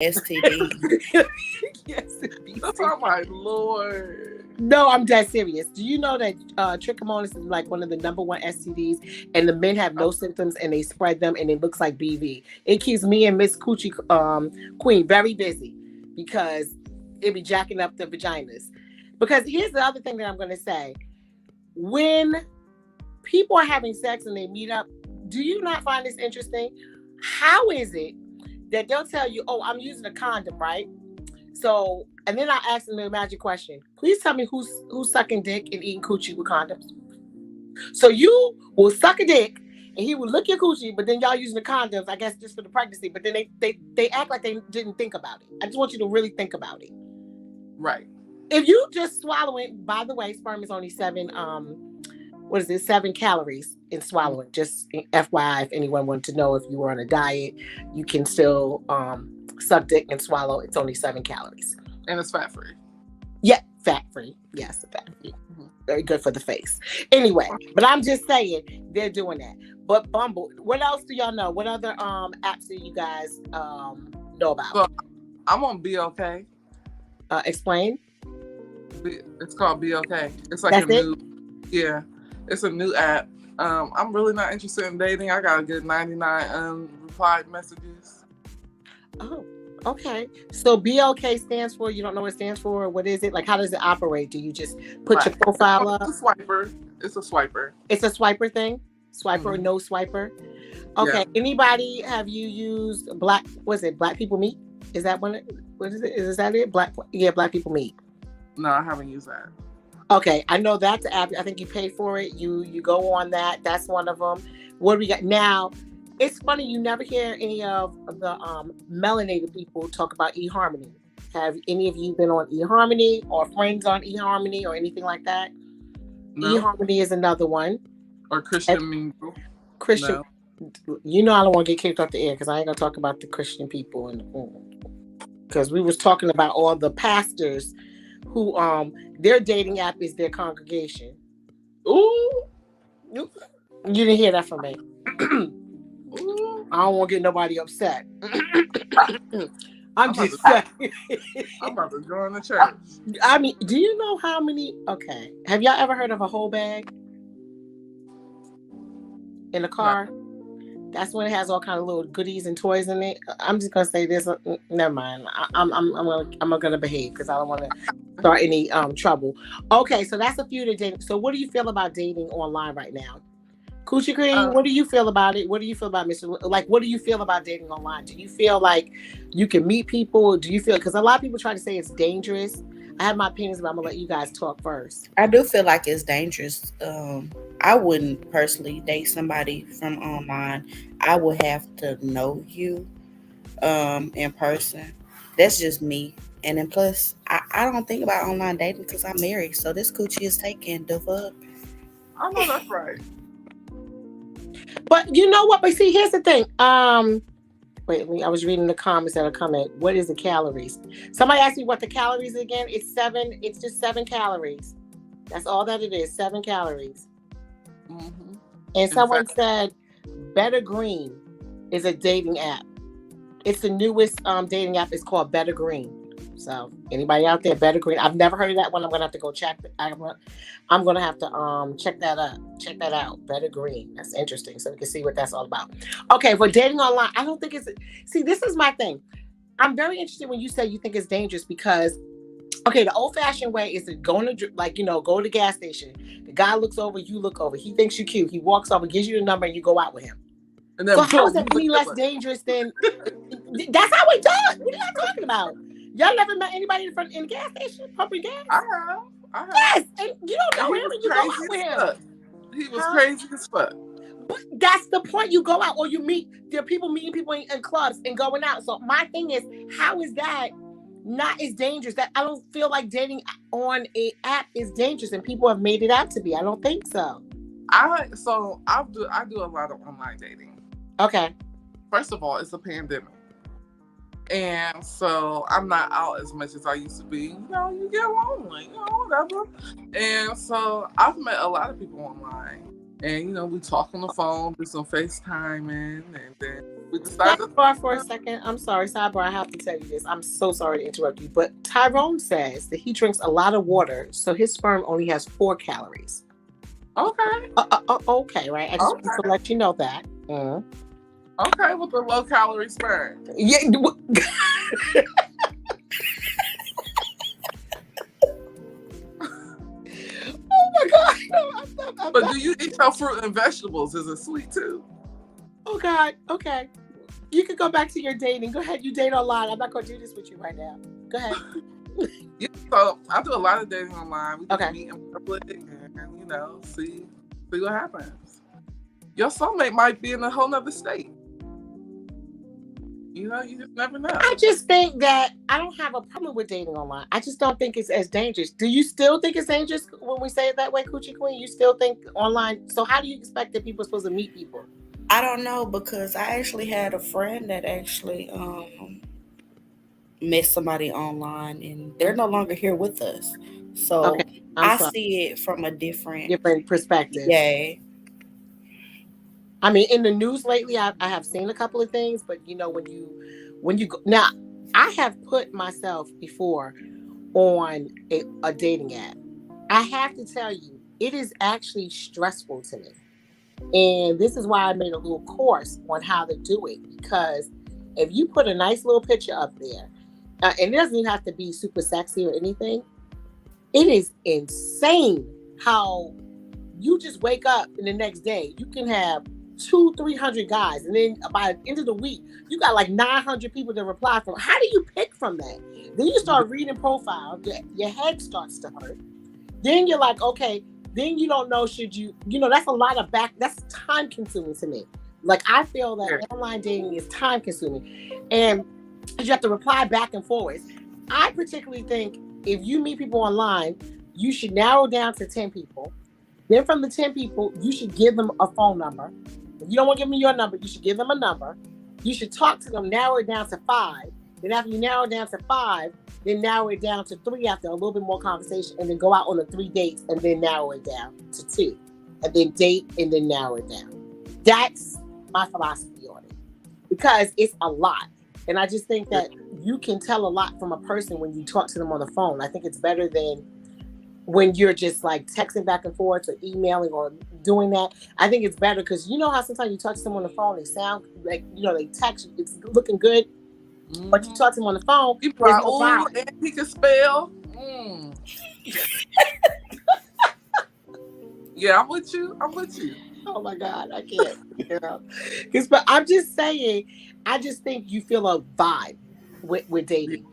STD. Yes, it be Oh my Lord. No, I'm dead serious. Do you know that trichomonas is like one of the number one STDs, and the men have no symptoms and they spread them, and it looks like BV. It keeps me and Miss Coochie Queen very busy because it be jacking up the vaginas. Because here's the other thing that I'm going to say: when people are having sex and they meet up, do you not find this interesting? How is it that they'll tell you, "Oh, I'm using a condom," right? So, and then I ask them the magic question. Please tell me who's sucking dick and eating coochie with condoms. So you will suck a dick and he will lick your coochie, but then y'all using the condoms, I guess, just for the pregnancy. But then they act like they didn't think about it. I just want you to really think about it. Right. If you just swallow it, by the way, sperm is only 7 calories in swallowing. Just FYI, if anyone wanted to know, if you were on a diet, you can still suck dick and swallow. It's only 7 calories. And it's fat free. Yeah, fat free. Yes, fat free. Mm-hmm. Very good for the face. Anyway, but I'm just saying they're doing that. But Bumble, what else do y'all know? What other apps do you guys know about? So, I'm on BOK. Explain. It's called BOK. It's like That's a new, yeah, it's a new app. I'm really not interested in dating. I got a good 99 replied messages. Oh, okay. So BOK stands for, you don't know what it stands for? What is it? Like, how does it operate? Do you just put your profile up? It's a swiper. It's a swiper. It's a swiper thing? Swiper or no swiper? Okay. Yeah. Anybody, have you used Black People Meet? Is that what is it? Is that it? Black People Meet. No, I haven't used that. Okay, I know that's the app. I think you pay for it. You go on that. That's one of them. What do we got now? It's funny, you never hear any of the melanated people talk about eHarmony. Have any of you been on eHarmony or friends on eHarmony or anything like that? No. eHarmony is another one. Or Christian Mingle. Christian. No. You know I don't want to get kicked off the air because I ain't going to talk about the Christian people. Because we was talking about all the pastors who their dating app is their congregation. Ooh. You didn't hear that from me. I don't want to get nobody upset. I'm just saying. I'm about to join the church. I mean, do you know how many? Okay. Have y'all ever heard of a whole bag in a car? No. That's when it has all kind of little goodies and toys in it. I'm just gonna say this. Never mind. I'm gonna behave because I don't want to start any trouble. Okay, so that's a few to date. So what do you feel about dating online right now? Coochie Cream, what do you feel about it? What do you feel about what do you feel about dating online? Do you feel like you can meet people? Do you feel, because a lot of people try to say it's dangerous. I have my opinions, but I'm gonna let you guys talk first. I do feel like it's dangerous. I wouldn't personally date somebody from online. I would have to know you in person. That's just me. And then plus, I don't think about online dating because I'm married. So this coochie is taken. The fuck? I know that's right. But you know what? But see, here's the thing. Wait, I was reading the comments that are coming. What is the calories? Somebody asked me what the calories again. It's 7. It's just 7 calories. That's all that it is. 7 calories. Mm-hmm. And someone said Better Green is a dating app. It's the newest dating app. It's called Better Green. So anybody out there, Better Green? I've never heard of that one. I'm gonna have to go check. I'm gonna have to check that up. Check that out. Better Green. That's interesting. So we can see what that's all about. Okay, for dating online, I don't think it's. See, this is my thing. I'm very interested when you say you think it's dangerous because, okay, the old-fashioned way is to go to go to the gas station. The guy looks over, you look over. He thinks you're cute. He walks over, gives you the number, and you go out with him. And then, so how is that any less dangerous than? That's how we do it. What are y'all talking about? Y'all never met anybody in the gas station pumping gas? I have. Yes, and you don't know him and you go out with him. He was crazy as fuck. But that's the point. You go out or you meet. There are people meeting people in clubs and going out. So my thing is, how is that not as dangerous? That I don't feel like dating on an app is dangerous, and people have made it out to be. I don't think so. I do a lot of online dating. Okay. First of all, it's a pandemic. And so I'm not out as much as I used to be. You know, you get lonely, whatever. And so I've met a lot of people online. And, we talk on the phone, do some FaceTiming, and then We can start the Sidebar for a second. I'm sorry, sidebar. I have to tell you this. I'm so sorry to interrupt you, but Tyrone says that he drinks a lot of water, so his sperm only has 4 calories. Okay. Okay, right. I just want to let you know that. Okay, with the low calorie sperm. Yeah. Oh my God. No, but do you eat your fruit and vegetables? Is it sweet too? Oh God. Okay. You can go back to your dating. Go ahead. You date online. I'm not going to do this with you right now. Go ahead. Yeah, so I do a lot of dating online. We just Okay. meet in public and see what happens. Your soulmate might be in a whole nother state. You just never know. I just think that I don't have a problem with dating online. I just don't think it's as dangerous. Do you still think it's dangerous when we say it that way, Coochie Queen? You still think online? So how do you expect that people are supposed to meet people? I don't know, because I actually had a friend that actually met somebody online, and they're no longer here with us. So Okay, I see it from a different perspective. Yeah. I mean, in the news lately, I have seen a couple of things, but when you go now, I have put myself before on a dating app. I have to tell you, it is actually stressful to me. And this is why I made a little course on how to do it, because if you put a nice little picture up there, and it doesn't even have to be super sexy or anything, it is insane how you just wake up and the next day you can have 200-300 guys, and then by the end of the week you got like 900 people to reply from. How do you pick from that? Then you start reading profiles, your head starts to hurt. Then you're like, okay, then you don't know, should you that's a lot of that's time consuming to me. Like, I feel that online dating is time consuming, and you have to reply back and forth. I particularly think if you meet people online, you should narrow down to 10 people. Then from the 10 people, you should give them a phone number. If you don't want to give them your number, you should give them a number. You should talk to them, narrow it down to 5. Then after you narrow it down to 5, then narrow it down to 3 after a little bit more conversation, and then go out on the 3 dates, and then narrow it down to 2. And then date, and then narrow it down. That's my philosophy on it. Because it's a lot. And I just think that you can tell a lot from a person when you talk to them on the phone. I think it's better than when you're just like texting back and forth or emailing or doing that. I think it's better because you know how sometimes you talk to someone on the phone, they sound like, they text, it's looking good. Mm-hmm. But you talk to them on the phone, he and he can spell. Yeah, I'm with you. Oh my God, I can't. But I'm just saying, I just think you feel a vibe with dating.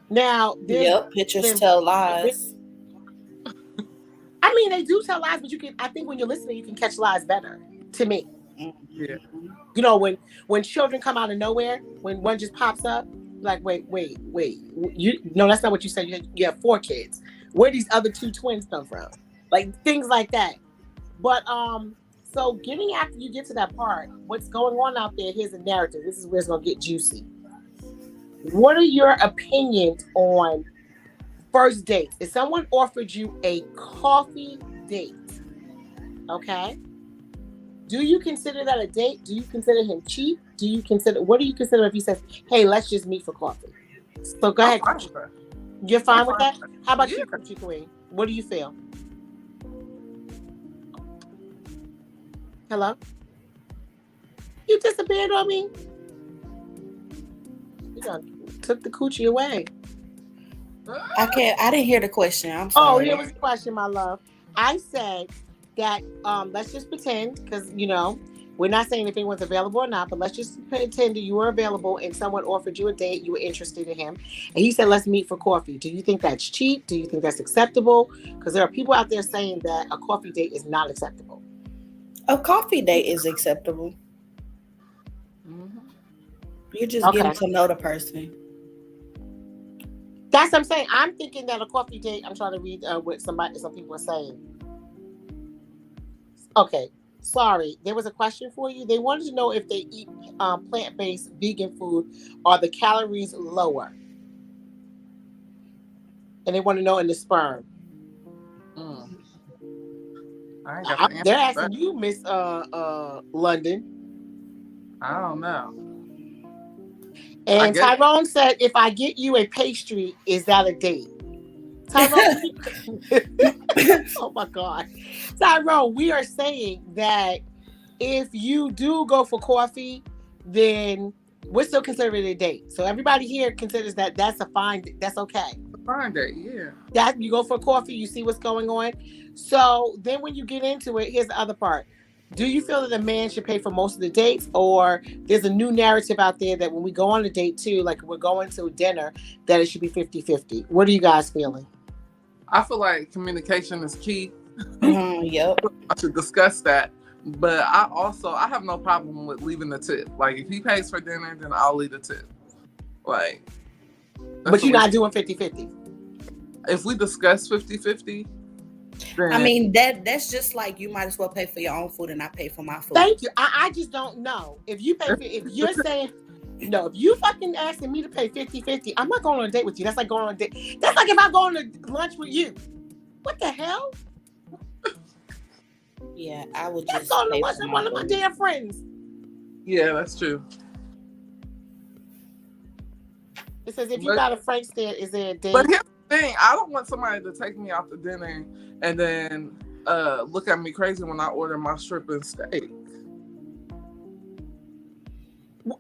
Now, pictures tell lies. I mean, they do tell lies, but I think when you're listening, you can catch lies better, to me. Yeah. When children come out of nowhere, when one just pops up, like, wait, that's not what you said. You have 4 kids. Where these other 2 twins come from? Like, things like that. But, so getting after you get to that part, what's going on out there, here's a narrative. This is where it's going to get juicy. What are your opinions on first dates? If someone offered you a coffee date, okay? Do you consider that a date? Do you consider him cheap? What do you consider if he says, hey, let's just meet for coffee? So go ahead. You're fine with that? How about you, Coochie Queen? What do you feel? Hello? You disappeared on me? You took the coochie away. I didn't hear the question. I'm sorry. Oh, here was the question, my love. I said that let's just pretend, because we're not saying if anyone's available or not, but let's just pretend that you were available and someone offered you a date, you were interested in him, and he said, let's meet for coffee. Do you think that's cheap? Do you think that's acceptable? Because there are people out there saying that a coffee date is not acceptable. A coffee date is acceptable. Mm-hmm. You're just getting to know the person. That's what I'm saying. I'm thinking that a coffee date, I'm trying to read what some people are saying. Okay, sorry. There was a question for you. They wanted to know if they eat plant-based vegan food, are the calories lower? And they want to know in the sperm. They're asking you, Miss London. I don't know. And Tyrone said, if I get you a pastry, is that a date? Tyrone, oh my God. Tyrone, we are saying that if you do go for coffee, then we're still considering it a date. So everybody here considers that that's okay. Fine date, yeah. That you go for coffee, you see what's going on. So then when you get into it, here's the other part. Do you feel that the man should pay for most of the dates, or there's a new narrative out there that when we go on a date too, like we're going to dinner, that it should be 50-50? What are you guys feeling? I feel like communication is key. Yep. I should discuss that. But I have no problem with leaving the tip. Like, if he pays for dinner, then I'll leave the tip. Like, but you're not doing 50-50. If we discuss 50-50, then I mean, that's just like you might as well pay for your own food and I pay for my food. Thank you. I just don't know. If you pay if you're saying no, if you fucking asking me to pay 50-50, I'm not going on a date with you. That's like going on a date. That's like if I'm going to lunch with you. What the hell? Yeah, I would That's just going to pay lunch for with my one of my food. damn friends. yeah, that's true. It says if you got a Frank stand, is there a date? But here's the thing: I don't want somebody to take me out to dinner and then look at me crazy when I order my shrimp and steak.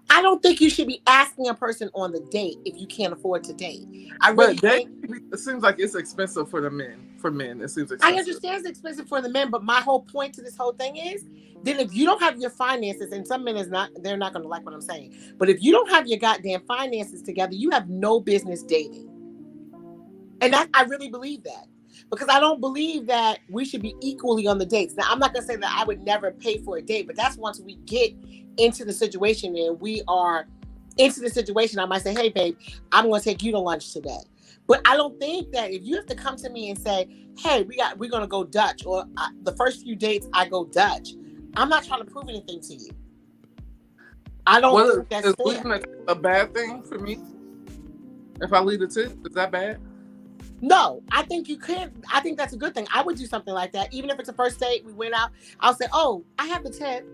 I don't think you should be asking a person on the date if you can't afford to date. I really think it seems like it's expensive for the men. For men, it seems expensive. I understand it's expensive for the men, but my whole point to this whole thing is, then if you don't have your finances, and some men they're not going to like what I'm saying, but if you don't have your goddamn finances together, you have no business dating. And I really believe that. Because I don't believe that we should be equally on the dates. Now, I'm not going to say that I would never pay for a date, but that's once we get into the situation and we are into the situation, I might say, hey, babe, I'm going to take you to lunch today. But I don't think that if you have to come to me and say, hey, we're going to go Dutch, or the first few dates I go Dutch, I'm not trying to prove anything to you. I don't think that's fair. Is leaving a bad thing for me? If I leave the tip, is that bad? No, I think you could. I think that's a good thing. I would do something like that. Even if it's a first date, we went out, I'll say, oh, I have the tip.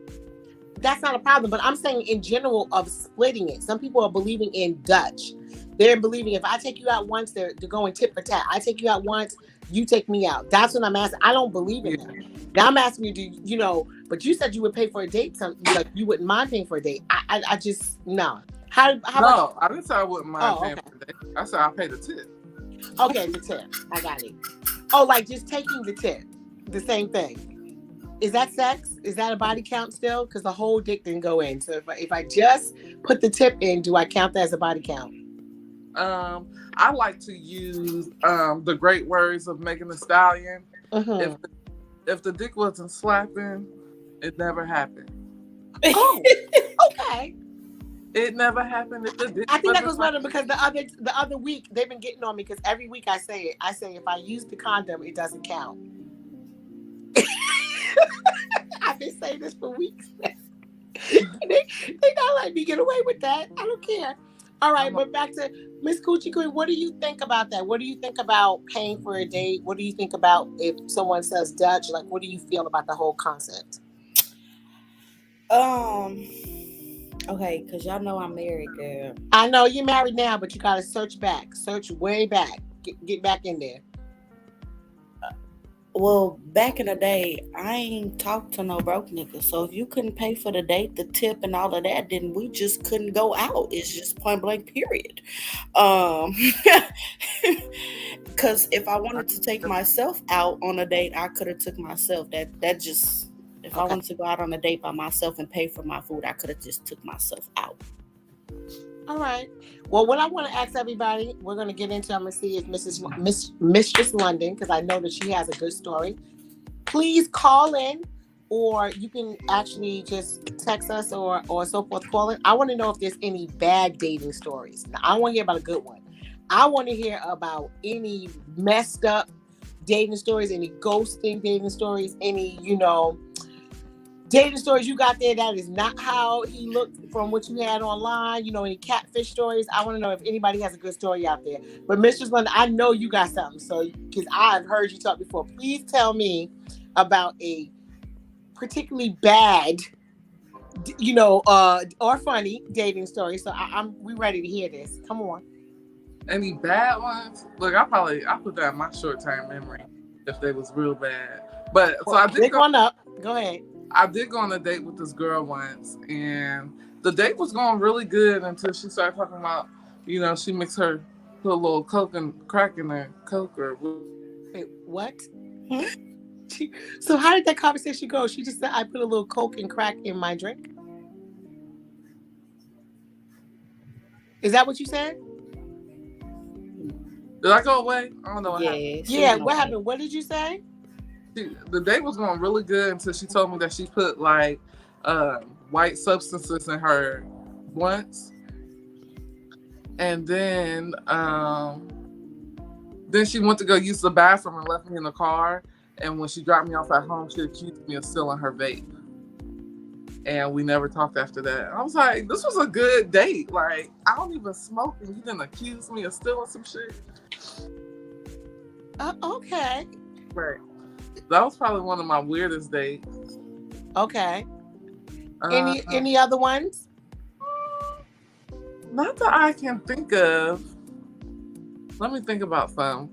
That's not a problem. But I'm saying in general of splitting it. Some people are believing in Dutch. They're believing if I take you out once, they're going tit for tat. I take you out once, you take me out. That's what I'm asking. I don't believe in that. Now I'm asking you, but you said you would pay for a date. Like you wouldn't mind paying for a date. I just, no. How no, I didn't say I wouldn't mind paying okay. for a date. I said I'll pay the tip. Okay, the tip. I got it. Oh, like just taking the tip. The same thing. Is that sex? Is that a body count still? Because the whole dick didn't go in. So if I just put the tip in, do I count that as a body count? I like to use the great words of Megan Thee Stallion. Mm-hmm. If the dick wasn't slapping, it never happened. Oh, okay. It never happened. If the dick I think that goes wasn't better because the other week they've been getting on me because every week I say it. I say if I use the condom, it doesn't count. I've been saying this for weeks. they not letting me get away with that. I don't care. All right, but back to Miss Coochie Queen. What do you think about that? What do you think about paying for a date? What do you think about if someone says Dutch? Like, what do you feel about the whole concept? Okay, because y'all know I'm married, girl. I know you're married now, but you gotta search way back, get back in there. Well, back in the day, I ain't talked to no broke nigga. So if you couldn't pay for the date, the tip, and all of that, then we just couldn't go out. It's just point blank, period. Because if I wanted to take myself out on a date, I could have took myself. That just, if I wanted to go out on a date by myself and pay for my food, I could have just took myself out. All right. Well, what I want to ask everybody, we're going to get into, I'm going to see if Mistress London, because I know that she has a good story. Please call in, or you can actually just text us or so forth, call in. I want to know if there's any bad dating stories. Now, I don't want to hear about a good one. I want to hear about any messed up dating stories, any ghosting dating stories, any, dating stories you got there that is not how he looked from what you had online, any catfish stories. I want to know if anybody has a good story out there. But Mistress London, I know you got something, so because I've heard you talk before. Please tell me about a particularly bad or funny dating stories. So we ready to hear this. Come on. Any bad ones? Look, I put that in my short-term memory if they was real bad. But so I did go up. Go ahead. I did go on a date with this girl once, and the date was going really good until she started talking about, she mixed put a little coke and crack in her coke or. Wait, what? So how did that conversation go? She just said, I put a little coke and crack in my drink. Is that what you said? Did I go away? I don't know what happened. Yeah, what happened? What did you say? The date was going really good until she told me that she put white substances in her blunts. And then she went to go use the bathroom and left me in the car. And when she dropped me off at home, she accused me of stealing her vape. And we never talked after that. I was like, this was a good date. Like, I don't even smoke and you didn't accuse me of stealing some shit. Okay. Right. That was probably one of my weirdest dates. Okay. Any other ones? Not that I can think of. Let me think about some.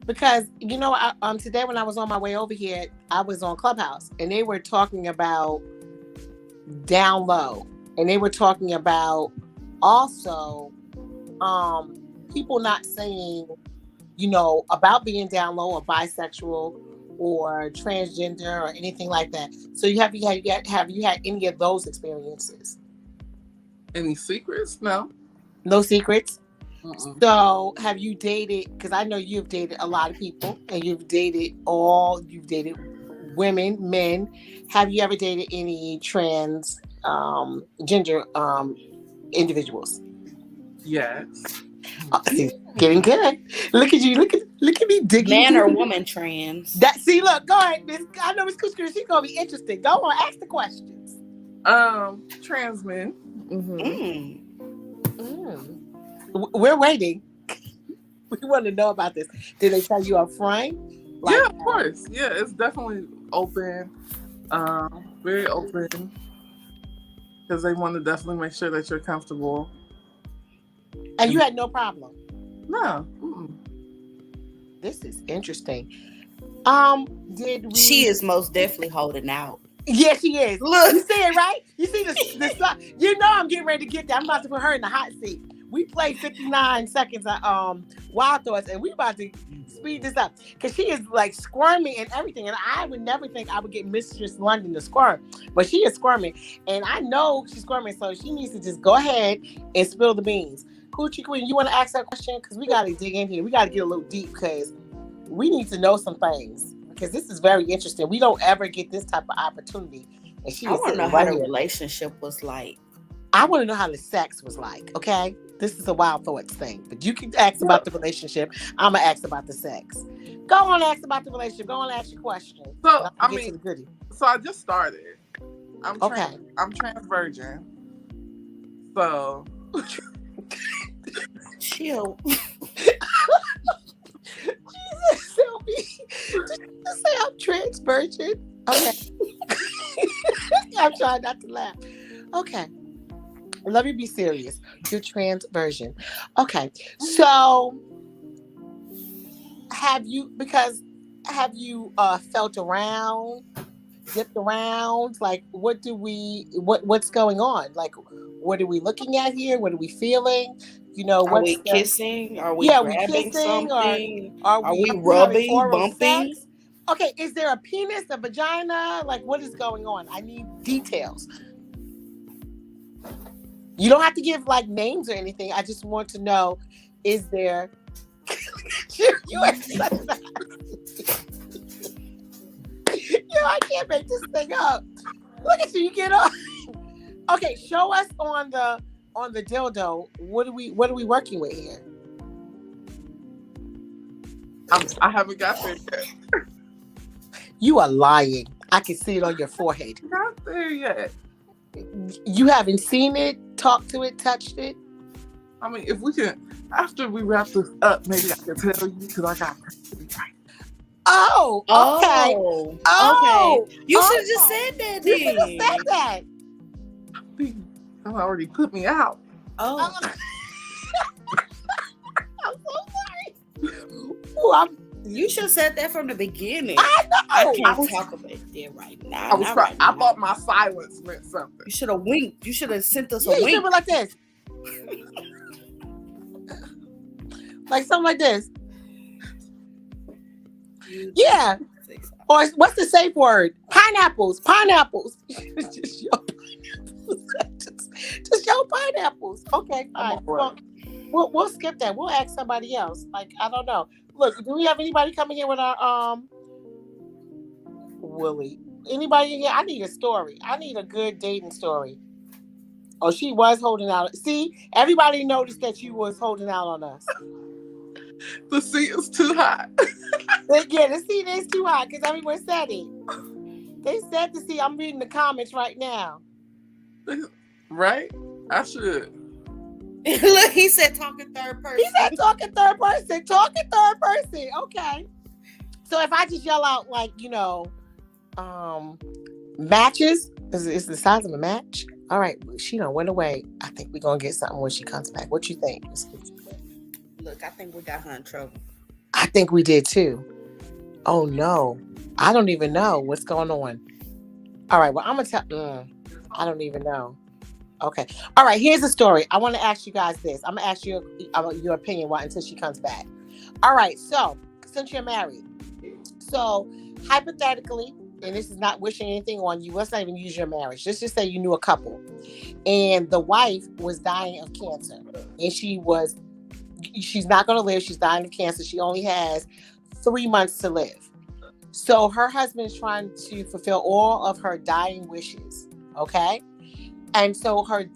Because today when I was on my way over here, I was on Clubhouse and they were talking about down low, and they were talking about also people not saying about being down low or bisexual or transgender or anything like that. So have you had any of those experiences? Any secrets? No secrets. Mm-mm. So have you dated, because I know you've dated a lot of people and you've dated women, men. Have you ever dated any trans gender individuals? Yes. Getting good. Look at you. Look at me digging. Man or woman trans? Look, go ahead. I know Miss Kushka, she's gonna be interesting. Go on, ask the questions. Trans men. Mm-hmm. We're waiting. We want to know about this. Did they tell you up front? Yeah, of course. Yeah, it's definitely open. Very open. Because they want to definitely make sure that you're comfortable. And you had no problem? No. Mm-mm. This is interesting. She is most definitely holding out. Yeah, she is. Look. You see it, right? You see the I'm getting ready to get there. I'm about to put her in the hot seat. We played 59 seconds of Wild Thoughts, and we about to speed this up because she is like squirming and everything. And I would never think I would get Mistress London to squirm, but she is squirming, and I know she's squirming, so she needs to just go ahead and spill the beans. Coochie Queen, you want to ask that question? Because we got to dig in here. We got to get a little deep because we need to know some things. Because this is very interesting. We don't ever get this type of opportunity. And I want to know how the relationship was like. I want to know how the sex was like. Okay, this is a Wild Thoughts thing, but you can ask about the relationship. I'm gonna ask about the sex. Go on, ask about the relationship. Go on, ask your question. So I just started. I'm trans virgin. So chill. Jesus, help me. Did you just say I'm trans virgin? Okay. I'm trying not to laugh. Okay. Let me be serious. You're trans virgin. Okay. So have you felt around, dipped around? Like what's going on? Like what are we looking at here? What are we feeling? Are we kissing? Are we grabbing something? Are we rubbing, bumping? Sex? Okay, is there a penis, a vagina? Like, what is going on? I need details. You don't have to give like names or anything. I just want to know, is there... you are such a... I can't make this thing up. Look at you get on. Okay, show us on the dildo. What are we working with here? I haven't got there yet. You are lying. I can see it on your forehead. Not there yet. You haven't seen it, talked to it, touched it? I mean, if we can, after we wrap this up, maybe I can tell you because I got right. Oh, okay. Okay. You should have just said that then. You should have said that. I've already put me out. Oh, I'm so sorry. Ooh, you should have said that from the beginning. I know. I can't talk about that right now. I thought my silence meant something. You should have winked. You should have sent us Yeah, a you should wink. be like this. Like something like this. Yeah. Or what's the safe word? Pineapples. Pineapples. Just show pineapples. Okay, fine. We'll skip that. We'll ask somebody else. Like, I don't know. Look, do we have anybody coming here with our Willie? Anybody in here? I need a story. I need a good dating story. Oh, she was holding out. See, everybody noticed that you was holding out on us. The seat is too hot. Yeah, the seat is too hot because everyone said it. They said the seat. I'm reading the comments right now. Right? I should. Look, he said talking third person. He said talking third person. Talking third person. Okay. So if I just yell out like, matches, is the size of a match? All right, she done went away. I think we're gonna get something when she comes back. What you think? Look, I think we got her in trouble. I think we did too. Oh no. I don't even know what's going on. All right, well, I'm gonna tell I don't even know. Okay. All right, here's the story. I want to ask you guys this. I'm gonna ask you your opinion until she comes back. All right, so since you're married, so hypothetically, and this is not wishing anything on you, let's not even use your marriage. Let's just say you knew a couple and the wife was dying of cancer and she's not going to live. She's dying of cancer. She only has 3 months to live. So her husband is trying to fulfill all of her dying wishes. Okay. And so her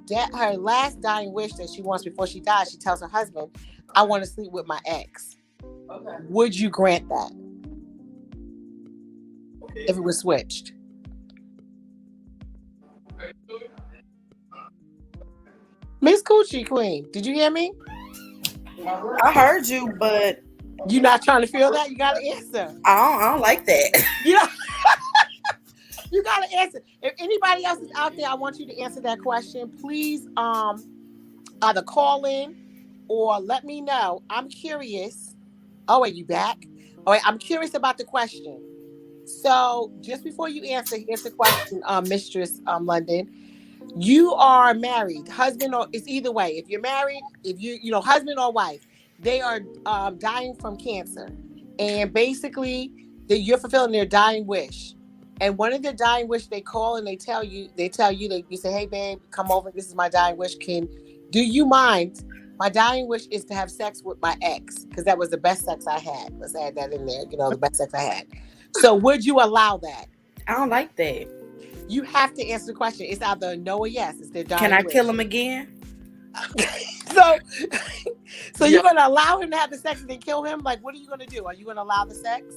last dying wish that she wants before she dies, she tells her husband, I want to sleep with my ex. Okay. Would you grant that? If it was switched. Miss Coochie Queen, did you hear me? I heard you, but you not trying to feel that? You got to answer. I don't like that. Yeah. You got to answer. If anybody else is out there, I want you to answer that question. Please either call in or let me know. I'm curious. Oh, wait, you back? All right, I'm curious about the question. So just before you answer, here's the question, Mistress London. You are married, husband, or it's either way. If you're married, if you husband or wife, they are dying from cancer. And basically, you're fulfilling their dying wish. And one of their dying wish, they call and they you say, hey, babe, come over. This is my dying wish. Do you mind? My dying wish is to have sex with my ex because that was the best sex I had. Let's add that in there. The best sex I had. So would you allow that? I don't like that. You have to answer the question. It's either no or yes. It's their dying Can I wish. kill him again? So you're going to allow him to have the sex and then kill him? Like, what are you going to do? Are you going to allow the sex?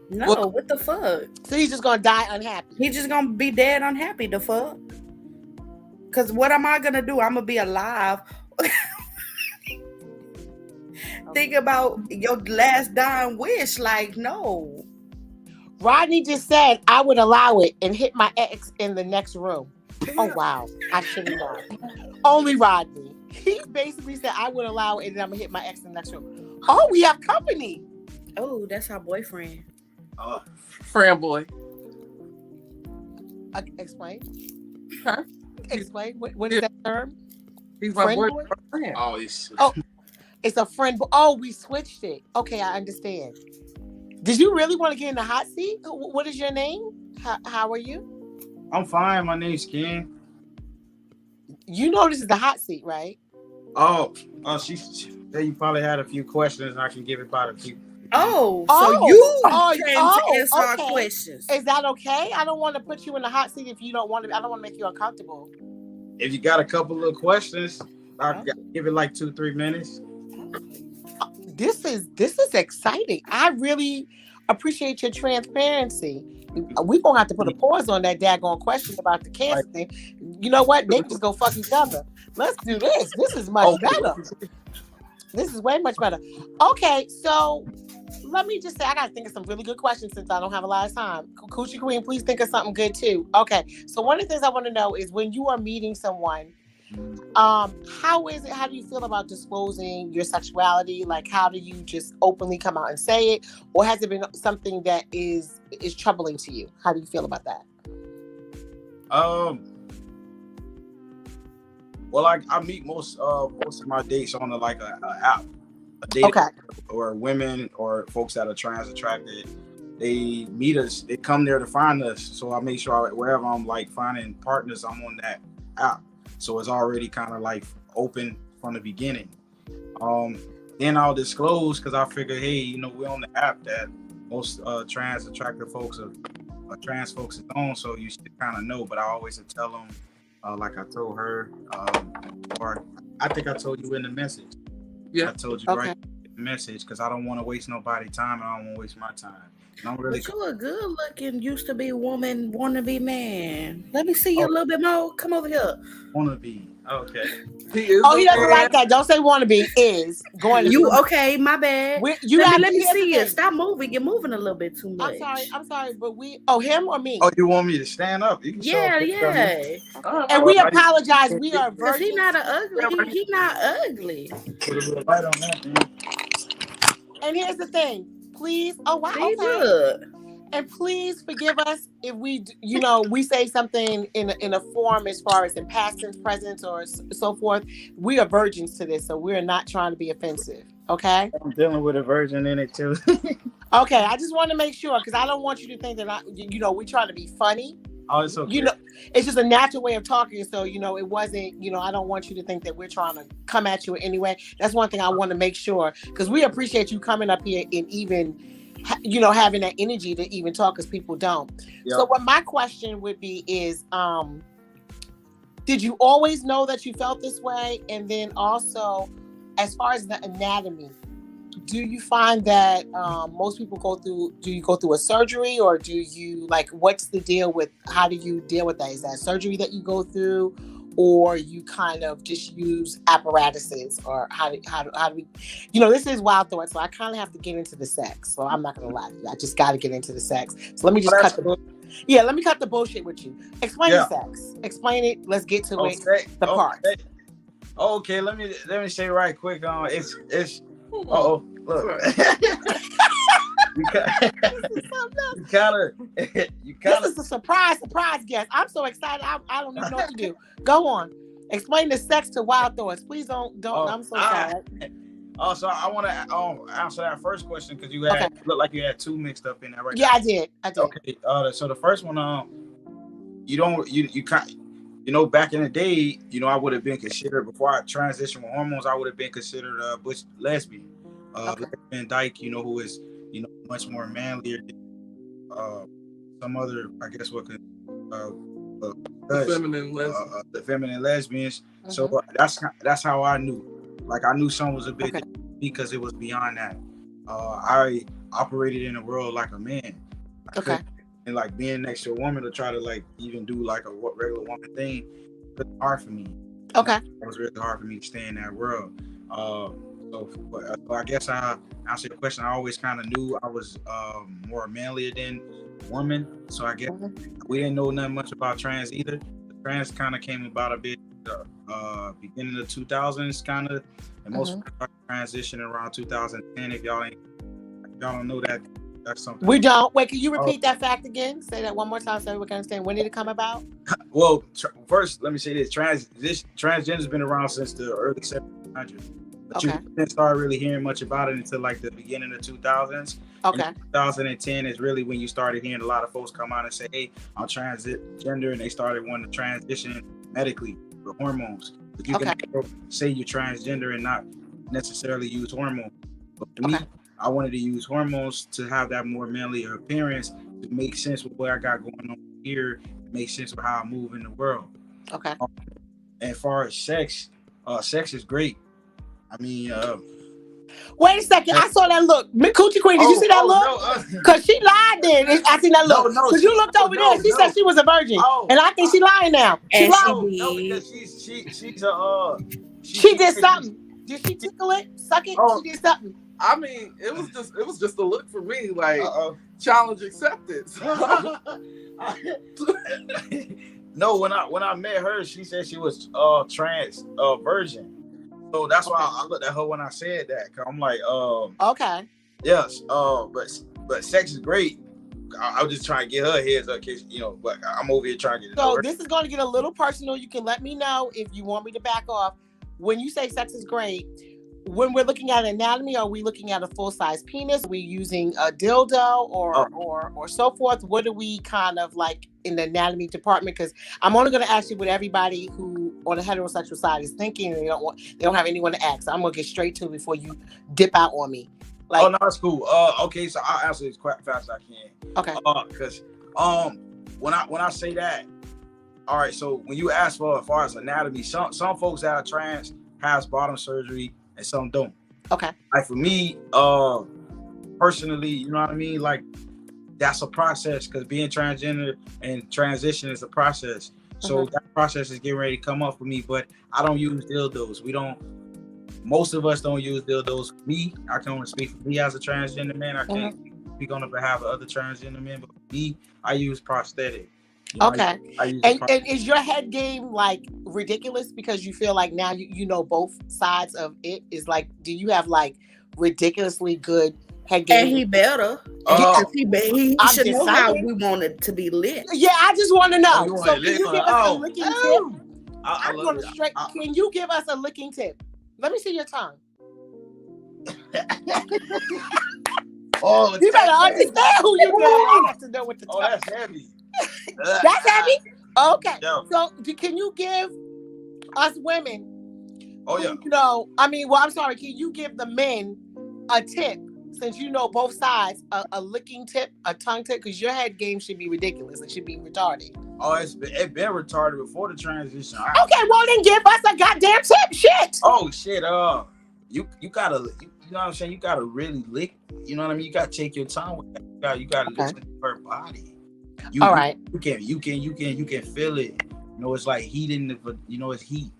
No, what the fuck? So he's just going to die unhappy? He's just going to be dead unhappy, the fuck? Because what am I going to do? I'm going to be alive. Think about your last dying wish. Like, no. Rodney just said I would allow it and hit my ex in the next room. Oh, wow. I should not. Only Rodney. He basically said I would allow it and I'm going to hit my ex in the next room. Oh, we have company. Oh, that's our boyfriend. Friend boy. Explain. Huh? Explain. What is that term? He's my boyfriend. Oh, it's a friend. Oh, we switched it. Okay, I understand. Did you really want to get in the hot seat? What is your name? How are you? I'm fine. My name's Ken. You know this is the hot seat, right? Oh, you probably had a few questions, and I can give it about a few. So you came to answer our okay. questions. Is that okay? I don't want to put you in the hot seat if you don't want to. I don't want to make you uncomfortable. If you got a couple of questions, I'll give it like 2-3 minutes. This is exciting. I really appreciate your transparency. We're going to have to put a pause on that daggone question about the cancer thing. You know what? They just go fuck each other. Let's do this. This is much better. This is way much better. Okay, so let me just say, I got to think of some really good questions since I don't have a lot of time. Coochie Queen, please think of something good too. Okay, so one of the things I want to know is when you are meeting someone, How is it? How do you feel about disclosing your sexuality? Like, how do you just openly come out and say it, or has it been something that is troubling to you? How do you feel about that? Well, I meet most of my dates on a app, a dating app, or women or folks that are trans attracted. They meet us. They come there to find us. So I make sure wherever I'm like finding partners, I'm on that app. So it's already kind of like open from the beginning. Then I'll disclose because I figure, hey, you know, we're on the app that most trans attracted folks are trans folks is on. So you should kind of know. But I always tell them, like I told her, or I think I told you in the message. Yeah, I told you right in the message because I don't want to waste nobody's time and I don't want to waste my time. And I'm really but you a good looking, used to be woman, wanna be man. Let me see you a little bit more. Come over here. Wanna be. Okay. He doesn't like that. Don't say wanna be. Is going to you be. Okay, my bad. Let me see it. Stop moving. You're moving a little bit too much. I'm sorry, but him or me? Oh, you want me to stand up? You can yeah. And we apologize. We are virgins. He's not ugly. He's not ugly. Put a little light on that, man. And here's the thing. Please, look. And please forgive us if we, we say something in a form as far as in past tense, present, or so forth. We are virgins to this, so we're not trying to be offensive. Okay. I'm dealing with a virgin in it too. Okay, I just want to make sure because I don't want you to think that we're trying to be funny. Oh, it's okay. It's just a natural way of talking. So, it wasn't, I don't want you to think that we're trying to come at you in any way. That's one thing I want to make sure because we appreciate you coming up here and even, having that energy to even talk because people don't. Yep. So what my question would be is, did you always know that you felt this way? And then also, as far as the anatomy, do you find that most people do you go through a surgery or do you what's the deal with, how do you deal with that? Is that surgery that you go through or you kind of just use apparatuses or how do we, this is Wild Thoughts, so I kind of have to get into the sex. So I'm not going to lie to you. I just got to get into the sex. So let me just cut the bullshit with you. Explain the sex. Explain it. Let's get to the part. Okay, let me say right quick. It's look. You kind of. This is a surprise guest. I'm so excited. I don't even know what to do. Go on. Explain the sex to Wild Thoughts. Please don't. I'm so sad. So I want to answer that first question because you had looked like you had two mixed up in that right. Yeah, I did. Okay. So the first one, back in the day, I would have been considered before I transitioned with hormones. I would have been considered a butch lesbian, lesbian dyke. Who is much more manlier than some other, I guess, the feminine lesbians. So that's how I knew. Like I knew something was a bit because it was beyond that. I operated in the world like a man. And like being next to a woman to try to even do a regular woman thing, it's hard for me. It was really hard for me to stay in that world. So I guess I answer your question. I always kind of knew I was more manlier than woman. So I guess we didn't know nothing much about trans either. The trans kind of came about a bit beginning of 2000s kind of, and most people started transitioning around 2010. If y'all don't know that, that's something. We don't. Wait, can you repeat that fact again? Say that one more time so everyone can understand. When did it come about? Well, first, let me say this. Transgender's been around since the early 1700s. But you didn't start really hearing much about it until the beginning of 2000s. Okay. And 2010 is really when you started hearing a lot of folks come out and say, hey, I'm transgender, and they started wanting to transition medically with hormones. But you can say you're transgender and not necessarily use hormones. But for me, I wanted to use hormones to have that more manly appearance to make sense with what I got going on here, make sense with how I move in the world. Okay. And as far as sex is great. I mean, wait a second. I saw that look. Coochie Queen, did you see that look? Because she lied then. I seen that look. Because you looked over there. She said she was a virgin. And I think she lying now. She lied. No, because she did something. Did she tickle it? Suck it? She did something. I mean, it was just a look for me, challenge accepted. No, when I met her, she said she was trans virgin. So that's why I looked at her when I said that. Cause I'm like, Okay. yes, but sex is great. I was just trying to get her heads up, cause but I'm over here trying to get. So this is going to get a little personal. You can let me know if you want me to back off. When you say sex is great, when we're looking at anatomy, are we looking at a full size penis? Are we using a dildo or so forth? What are we kind of like in the anatomy department? Because I'm only going to ask you what everybody who on the heterosexual side is thinking, and they don't have anyone to ask. So I'm going to get straight to it before you dip out on me. Like, oh no, that's cool. Okay, so I'll answer this quite fast as I can. Okay. Because when I say that, all right. So when you ask for as far as anatomy, some folks that are trans has bottom surgery and some don't. Okay. Like for me, personally, you know what I mean. Like that's a process because being transgender and transition is a process. So that process is getting ready to come up for me. But I don't use dildos. Most of us don't use dildos. Me, I can only speak for me as a transgender man. I can't speak on the behalf of other transgender men. But for me, I use prosthetic. Okay. And is your head game like ridiculous because you feel like now you know both sides of it? Is like, do you have like ridiculously good head game? And he better. He should know how we want it to be lit. Yeah, I just want to know. Oh, so can you give us a licking tip? I'm going to straight. Can you give us a licking tip? Let me see your tongue. Oh, you better understand who you're doing. I have to know what the tongue. Oh, that's heavy. That's heavy? Okay. Yeah. So can you give us women, I'm sorry, can you give the men a tip since you know both sides, a licking tip, a tongue tip? Because your head game should be ridiculous. It should be retarded. Oh, it's been retarded before the transition. Okay, well then give us a goddamn tip. Shit. Oh, shit. You gotta, you know what I'm saying? You gotta really lick, you know what I mean? You gotta take your time with that. You gotta listen to her body. All right. You can feel it. It's like heat in the, it's heat.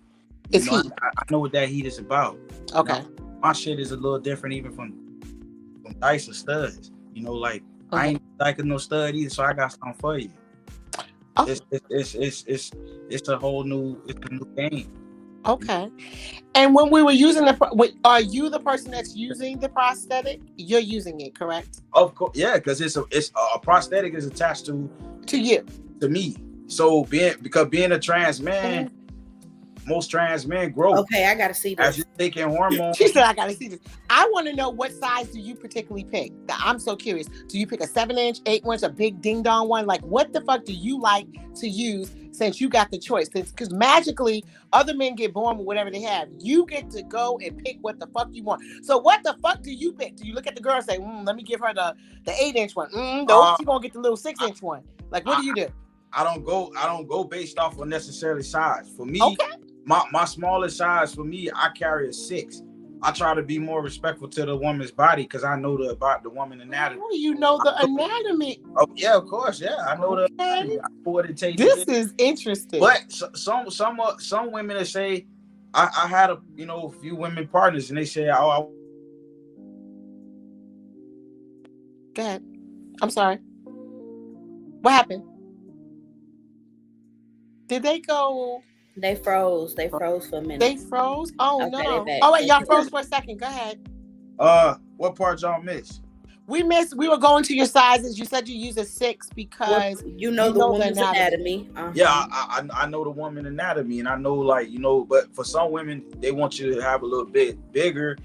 It's heat. I know what that heat is about. Okay. My shit is a little different even from dice or studs. I ain't liking no stud either, so I got something for you. Oh. It's a whole new game. Okay. And when we were using are you the person that's using the prosthetic? You're using it, correct? Of course, yeah, because it's a prosthetic is attached to you, to me. So being a trans man, most trans men grow. Okay, I gotta see this. As you're taking hormones. She said I gotta see this. I want to know what size do you particularly pick? I'm so curious. Do you pick a 7-inch, 8-inch, a big ding dong one? Like, what the fuck do you like to use since you got the choice? Because magically, other men get born with whatever they have. You get to go and pick what the fuck you want. So what the fuck do you pick? Do you look at the girl and say, let me give her the 8-inch one? No, she's gonna get the little 6-inch one. Like, what do you do? I don't go based off of necessarily size. For me, okay. My smallest size for me, I carry a 6. I try to be more respectful to the woman's body because I know about the woman anatomy. Oh, you know the anatomy. Oh yeah, of course, yeah. I know the anatomy. I know what it takes. This is interesting. But some women that say, I had a few women partners and they say, Go ahead. I'm sorry. What happened? Did they go? They froze. They froze for a minute. They froze? Oh, okay, no. Oh, wait, y'all froze for a second. Go ahead. What part y'all miss? We were going to your sizes. You said you use a 6 because you know the woman's anatomy. Yeah, I know the woman anatomy, and I know but for some women, they want you to have a little bit bigger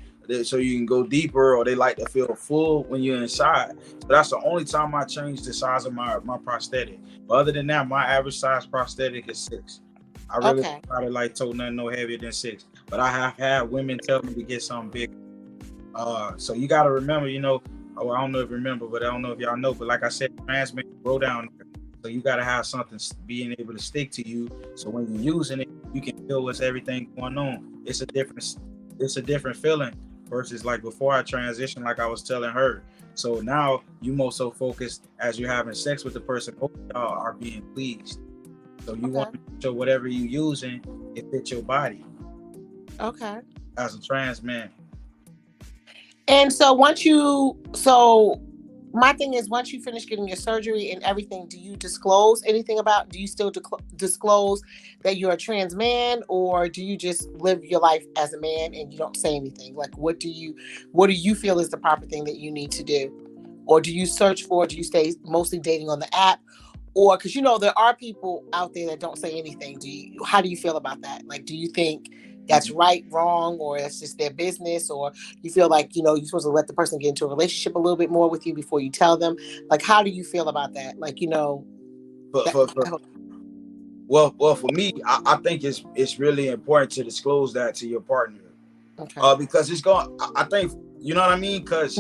so you can go deeper, or they like to feel full when you're inside. So that's the only time I change the size of my prosthetic. But other than that, my average size prosthetic is 6. I really try to tote nothing no heavier than 6. But I have had women tell me to get something big. So you got to remember, I don't know if you remember, but I don't know if y'all know. But like I said, trans men grow down there. So you got to have something being able to stick to you. So when you're using it, you can feel what's everything going on. It's a different feeling versus like before I transitioned, like I was telling her. So now you more so focused as you're having sex with the person, both y'all are being pleased. So you want to make sure whatever you're using, it fits your body. Okay. As a trans man. And so My thing is, once you finish getting your surgery and everything, do you disclose anything about? Do you still disclose that you're a trans man, or do you just live your life as a man and you don't say anything? Like, what do you feel is the proper thing that you need to do, or do you search for? Do you stay mostly dating on the app, or because there are people out there that don't say anything? How do you feel about that? Like, do you think that's right, wrong, or that's just their business, or you feel like you're supposed to let the person get into a relationship a little bit more with you before you tell them? Like, how do you feel about that? Like, Well, for me, I think it's really important to disclose that to your partner, because it's going. I think you know what I mean. Because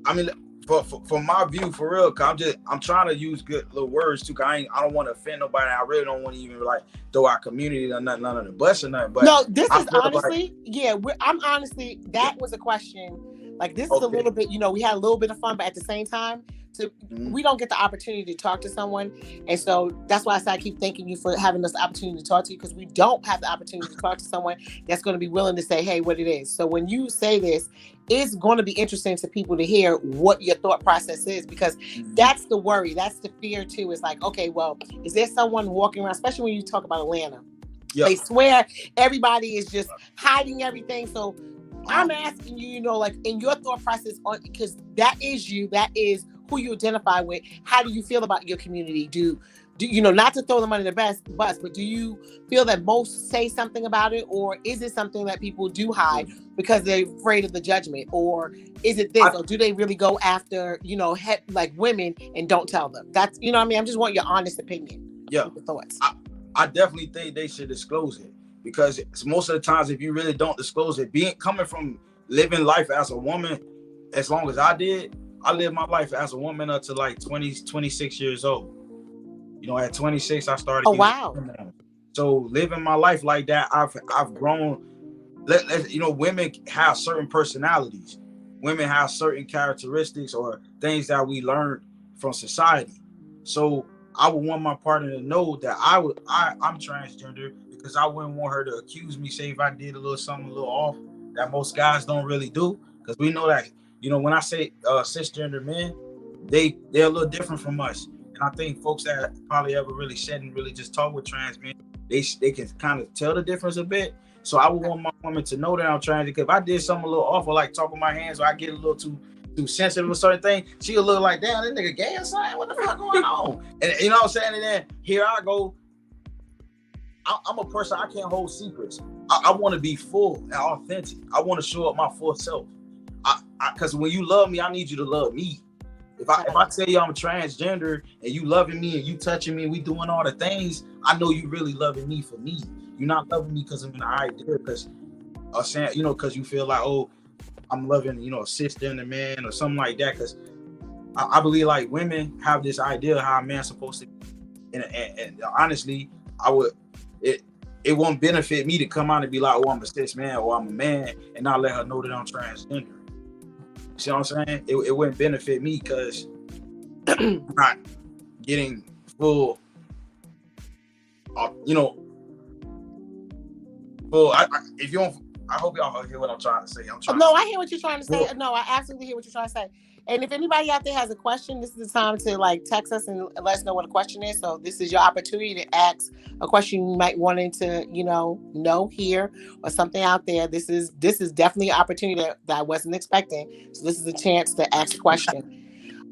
I mean, for my view, for real, cause I'm trying to use good little words too. Cause I don't want to offend nobody. I really don't want to even like throw our community or none of the bus or nothing. But no, this is honestly, I'm honestly, that was a question. Like, this is a little bit, we had a little bit of fun, but at the same time, we don't get the opportunity to talk to someone. And so that's why I keep thanking you for having this opportunity to talk to you, because we don't have the opportunity to talk to someone that's going to be willing to say, hey, what it is. So when you say this, it's going to be interesting to people to hear what your thought process is, because that's the worry. That's the fear too. It's like, okay, well, is there someone walking around, especially when you talk about Atlanta? Yep. They swear everybody is just hiding everything. So I'm asking you, like, in your thought process, because that is you, that is who you identify with. How do you feel about your community? Do not to throw them under the bus, but do you feel that most say something about it, or is it something that people do hide because they're afraid of the judgment, or is it this, or do they really go after like women and don't tell them? That's I mean, I just want your honest opinion. Yeah, your thoughts. I definitely think they should disclose it, because most of the times, if you really don't disclose it, coming from living life as a woman, as long as I did, I lived my life as a woman up to like 26 years old. At 26, I started. Oh, wow. So living my life like that, I've grown. Women have certain personalities. Women have certain characteristics or things that we learned from society. So I would want my partner to know that I'm transgender, because I wouldn't want her to accuse me, say if I did a little something a little off that most guys don't really do. Because we know that, when I say cisgender men, they're a little different from us. And I think folks that probably ever really said and really just talk with trans men, they can kind of tell the difference a bit. So I would want my woman to know that I'm trans, because if I did something a little off, or like talk with my hands, or I get a little too sensitive with certain thing, she'll look like, damn, that nigga gay or something. What the fuck going on? And you know what I'm saying? And then here I go. I'm a person, I can't hold secrets. I want to be full and authentic. I want to show up my full self. Because when you love me, I need you to love me. If I tell you I'm transgender and you loving me and you touching me and we doing all the things, I know you really loving me for me. You're not loving me because I'm an idea, because you feel like, oh, I'm loving, a cisgender man or something like that. Because I believe like women have this idea of how a man's supposed to be. And honestly, it won't benefit me to come out and be like, oh, I'm a cis man or I'm a man, and not let her know that I'm transgender. See what I'm saying? It wouldn't benefit me, because I'm not getting full, full. If you don't, I hope y'all hear what I'm trying to say. I hear what you're trying to say. Yeah. No, I absolutely hear what you're trying to say. And if anybody out there has a question, this is the time to like text us and let us know what a question is. So this is your opportunity to ask a question you might want to, know, hear, or something out there. This is definitely an opportunity that I wasn't expecting. So this is a chance to ask a question.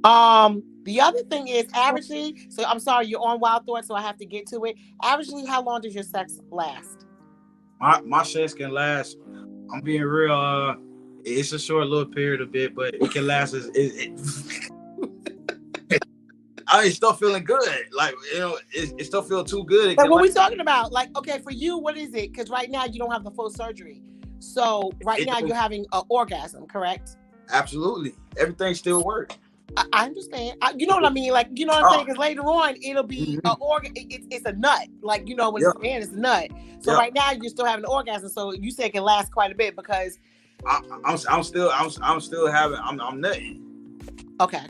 The other thing is, averagely, so I'm sorry, you're on Wild Thoughts, so I have to get to it. Averagely, how long does your sex last? My sex can last, I'm being real, it's a short little period a bit, but it can last I still feeling good. Like, it still feel too good. But what we talking about? Like, okay, for you, what is it? Because right now you don't have the full surgery. So right now you're having an orgasm, correct? Absolutely. Everything still works. I understand. You know what I mean? Like, you know what I'm saying? Because later on, it'll be an organ. It's a nut. Like, when it's a man, it's a nut. So right now, you're still having an orgasm. So you say it can last quite a bit, because I'm still having. I'm nutting. Okay.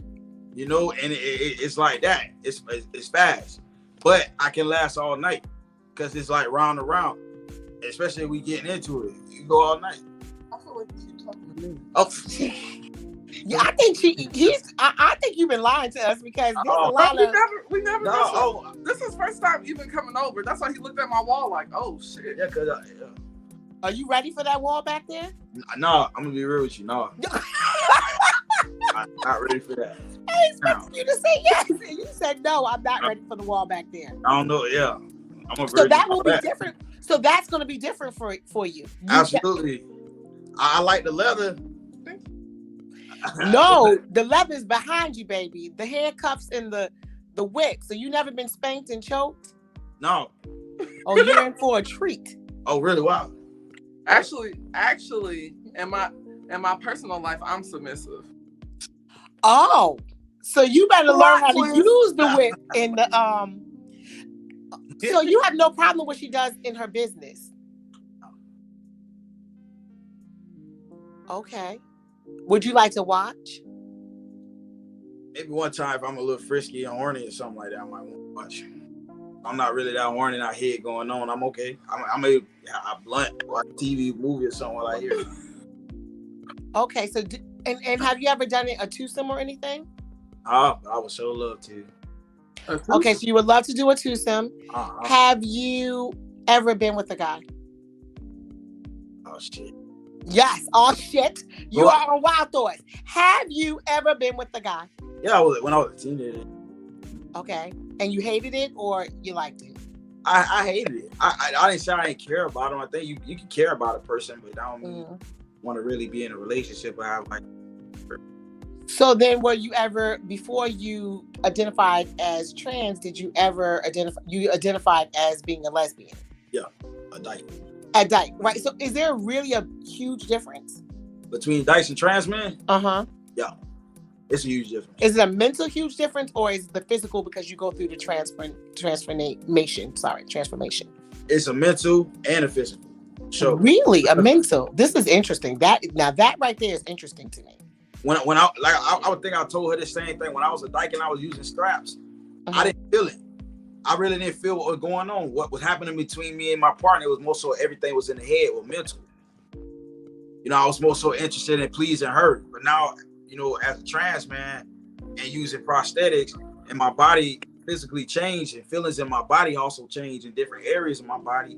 And it's like that. It's fast, but I can last all night, because it's like round and round. Especially if we getting into it, you go all night. I feel like you talking to me. Oh. Yeah, I think I think you've been lying to us because there's a lot of. We never. No, this is first time even coming over. That's why he looked at my wall like, oh shit. Yeah, cause Are you ready for that wall back there? no, I'm gonna be real with you. No, I'm not ready for that. I expected you to say yes, and you said no. I'm not ready for the wall back there. I don't know. Yeah, I'm So that will be different. So that's going to be different for you. Absolutely. I like the leather. No, the leather's behind you, baby. The handcuffs and the whip. So you never been spanked and choked? No. Oh, you're in for a treat. Oh, really? Wow. Actually, in my personal life, I'm submissive. Oh, so you better learn how to use the whip in the So you have no problem with what she does in her business. Okay. Would you like to watch? Maybe one time if I'm a little frisky and horny or something like that, I might want to watch. I'm not really that horny, not head going on. I'm okay. I'm a blunt watch TV movie or something while I hear it. Okay, so and have you ever done a twosome or anything? I would so love to. Okay, so you would love to do a twosome. Have you ever been with a guy? Oh shit. Yes. Oh shit. You are on Wild Thoughts. Have you ever been with a guy? Yeah, when I was a teenager. Okay. And you hated it or you liked it? I hated it. I didn't say I didn't care about him. I think you can care about a person, but I don't want to really be in a relationship. But I like. So then, were you ever, before you identified as trans, did you ever identified as being a lesbian? Yeah, a dyke. A dyke, right? So is there really a huge difference between dykes and trans men? Yeah, it's a huge difference. Is it a mental huge difference, or is it the physical because you go through the transformation? It's a mental and a physical. So really, a mental. This is interesting. That right there is interesting to me. When I would think I told her the same thing when I was a dyke and I was using straps. I didn't feel it. I really didn't feel what was going on. What was happening between me and my partner was more so everything was in the head or mental. You know, I was more so interested in pleasing her. But now, you know, as a trans man and using prosthetics and my body physically changed and feelings in my body also change in different areas of my body,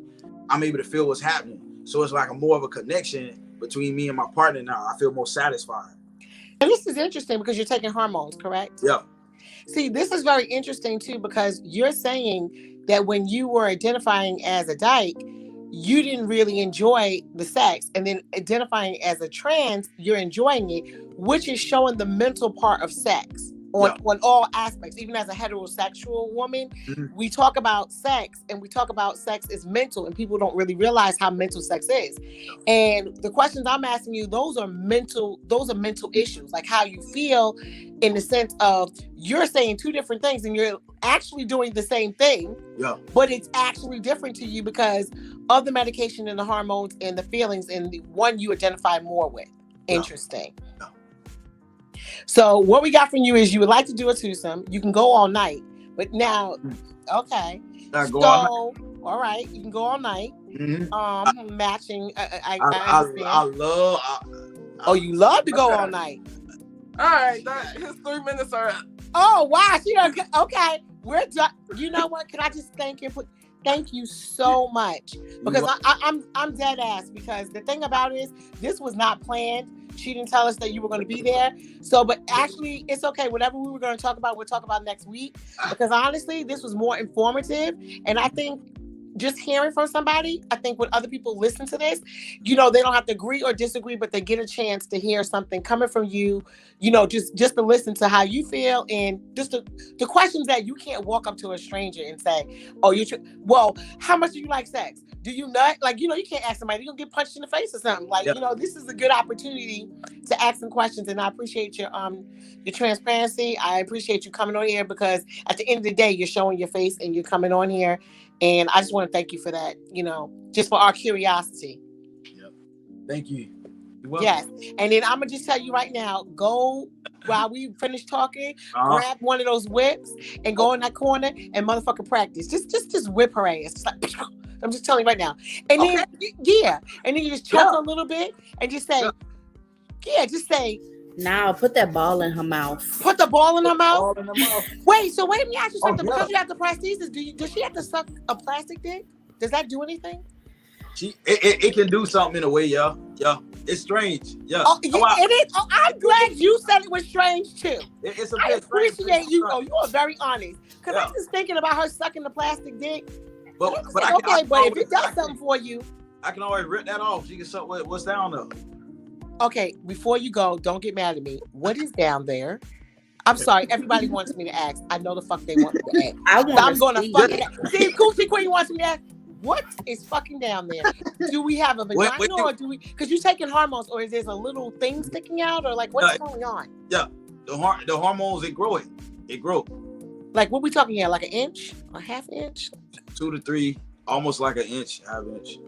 I'm able to feel what's happening. So it's like a more of a connection between me and my partner now. I feel more satisfied. And this is interesting because you're taking hormones, correct? Yeah. See, this is very interesting too, because you're saying that when you were identifying as a dyke, you didn't really enjoy the sex, and then identifying as a trans, you're enjoying it, which is showing the mental part of sex on all aspects. Even as a heterosexual woman, we talk about sex, and we talk about sex is mental, and people don't really realize how mental sex is. And the questions I'm asking you, those are mental issues, like how you feel in the sense of you're saying two different things and you're actually doing the same thing, but it's actually different to you because of the medication and the hormones and the feelings and the one you identify more with. Interesting. So what we got from you is you would like to do a twosome. You can go all night, but now, okay. All right, you can go all night. Matching. I love. You love to go all night. All right, his 3 minutes are up. Oh wow, okay. We're done. You know what? Can I just thank you? Thank you so much, because I'm dead ass. Because the thing about it is, this was not planned. She didn't tell us that you were going to be there. So, but actually, it's okay. Whatever we were going to talk about, we'll talk about next week. Because honestly, this was more informative. And I think just hearing from somebody, I think when other people listen to this, you know, they don't have to agree or disagree, but they get a chance to hear something coming from you, you know, just to listen to how you feel and just the questions that you can't walk up to a stranger and say, oh, well, how much do you like sex? Do you nut? Like, you know, you can't ask somebody, you're going to get punched in the face or something. Like, you know, this is a good opportunity to ask some questions. And I appreciate your transparency. I appreciate you coming on here because at the end of the day, you're showing your face and you're coming on here. And I just want to thank you for that, you know, just for our curiosity. Yep. Thank you. Yes. And then I'm going to just tell you right now, go while we finish talking, grab one of those whips and go in that corner and motherfucking practice. Just whip her ass. Just like, I'm just telling you right now. And then, and then you just choke a little bit and just say, just say, Now put that ball in her mouth. Put the ball in her mouth? All in the mouth. Wait, so wait, let me ask you something. yeah. Because you have the prosthesis, does she have to suck a plastic dick? Does that do anything? It can do something in a way, yeah. It's strange, yeah. Oh, it is. Oh, I'm glad you said it was strange too. It's a I bit strange. appreciate you. Oh, you are very honest. Because I'm just thinking about her sucking the plastic dick. But if it does something for you, I can always rip that off. She can suck what's down there. Okay, before you go, don't get mad at me. What is down there? I'm sorry, everybody wants me to ask. I know the fuck they want me to ask. I'm gonna fucking see. Coochie Queen wants me to ask. What is fucking down there? Do we have a vagina or do we? Because you're taking hormones, or is there a little thing sticking out, or like what's going on? Yeah, the hormones it grow. Like what we talking here? Like an inch, a half inch, 2 to 3, almost like an inch, half inch.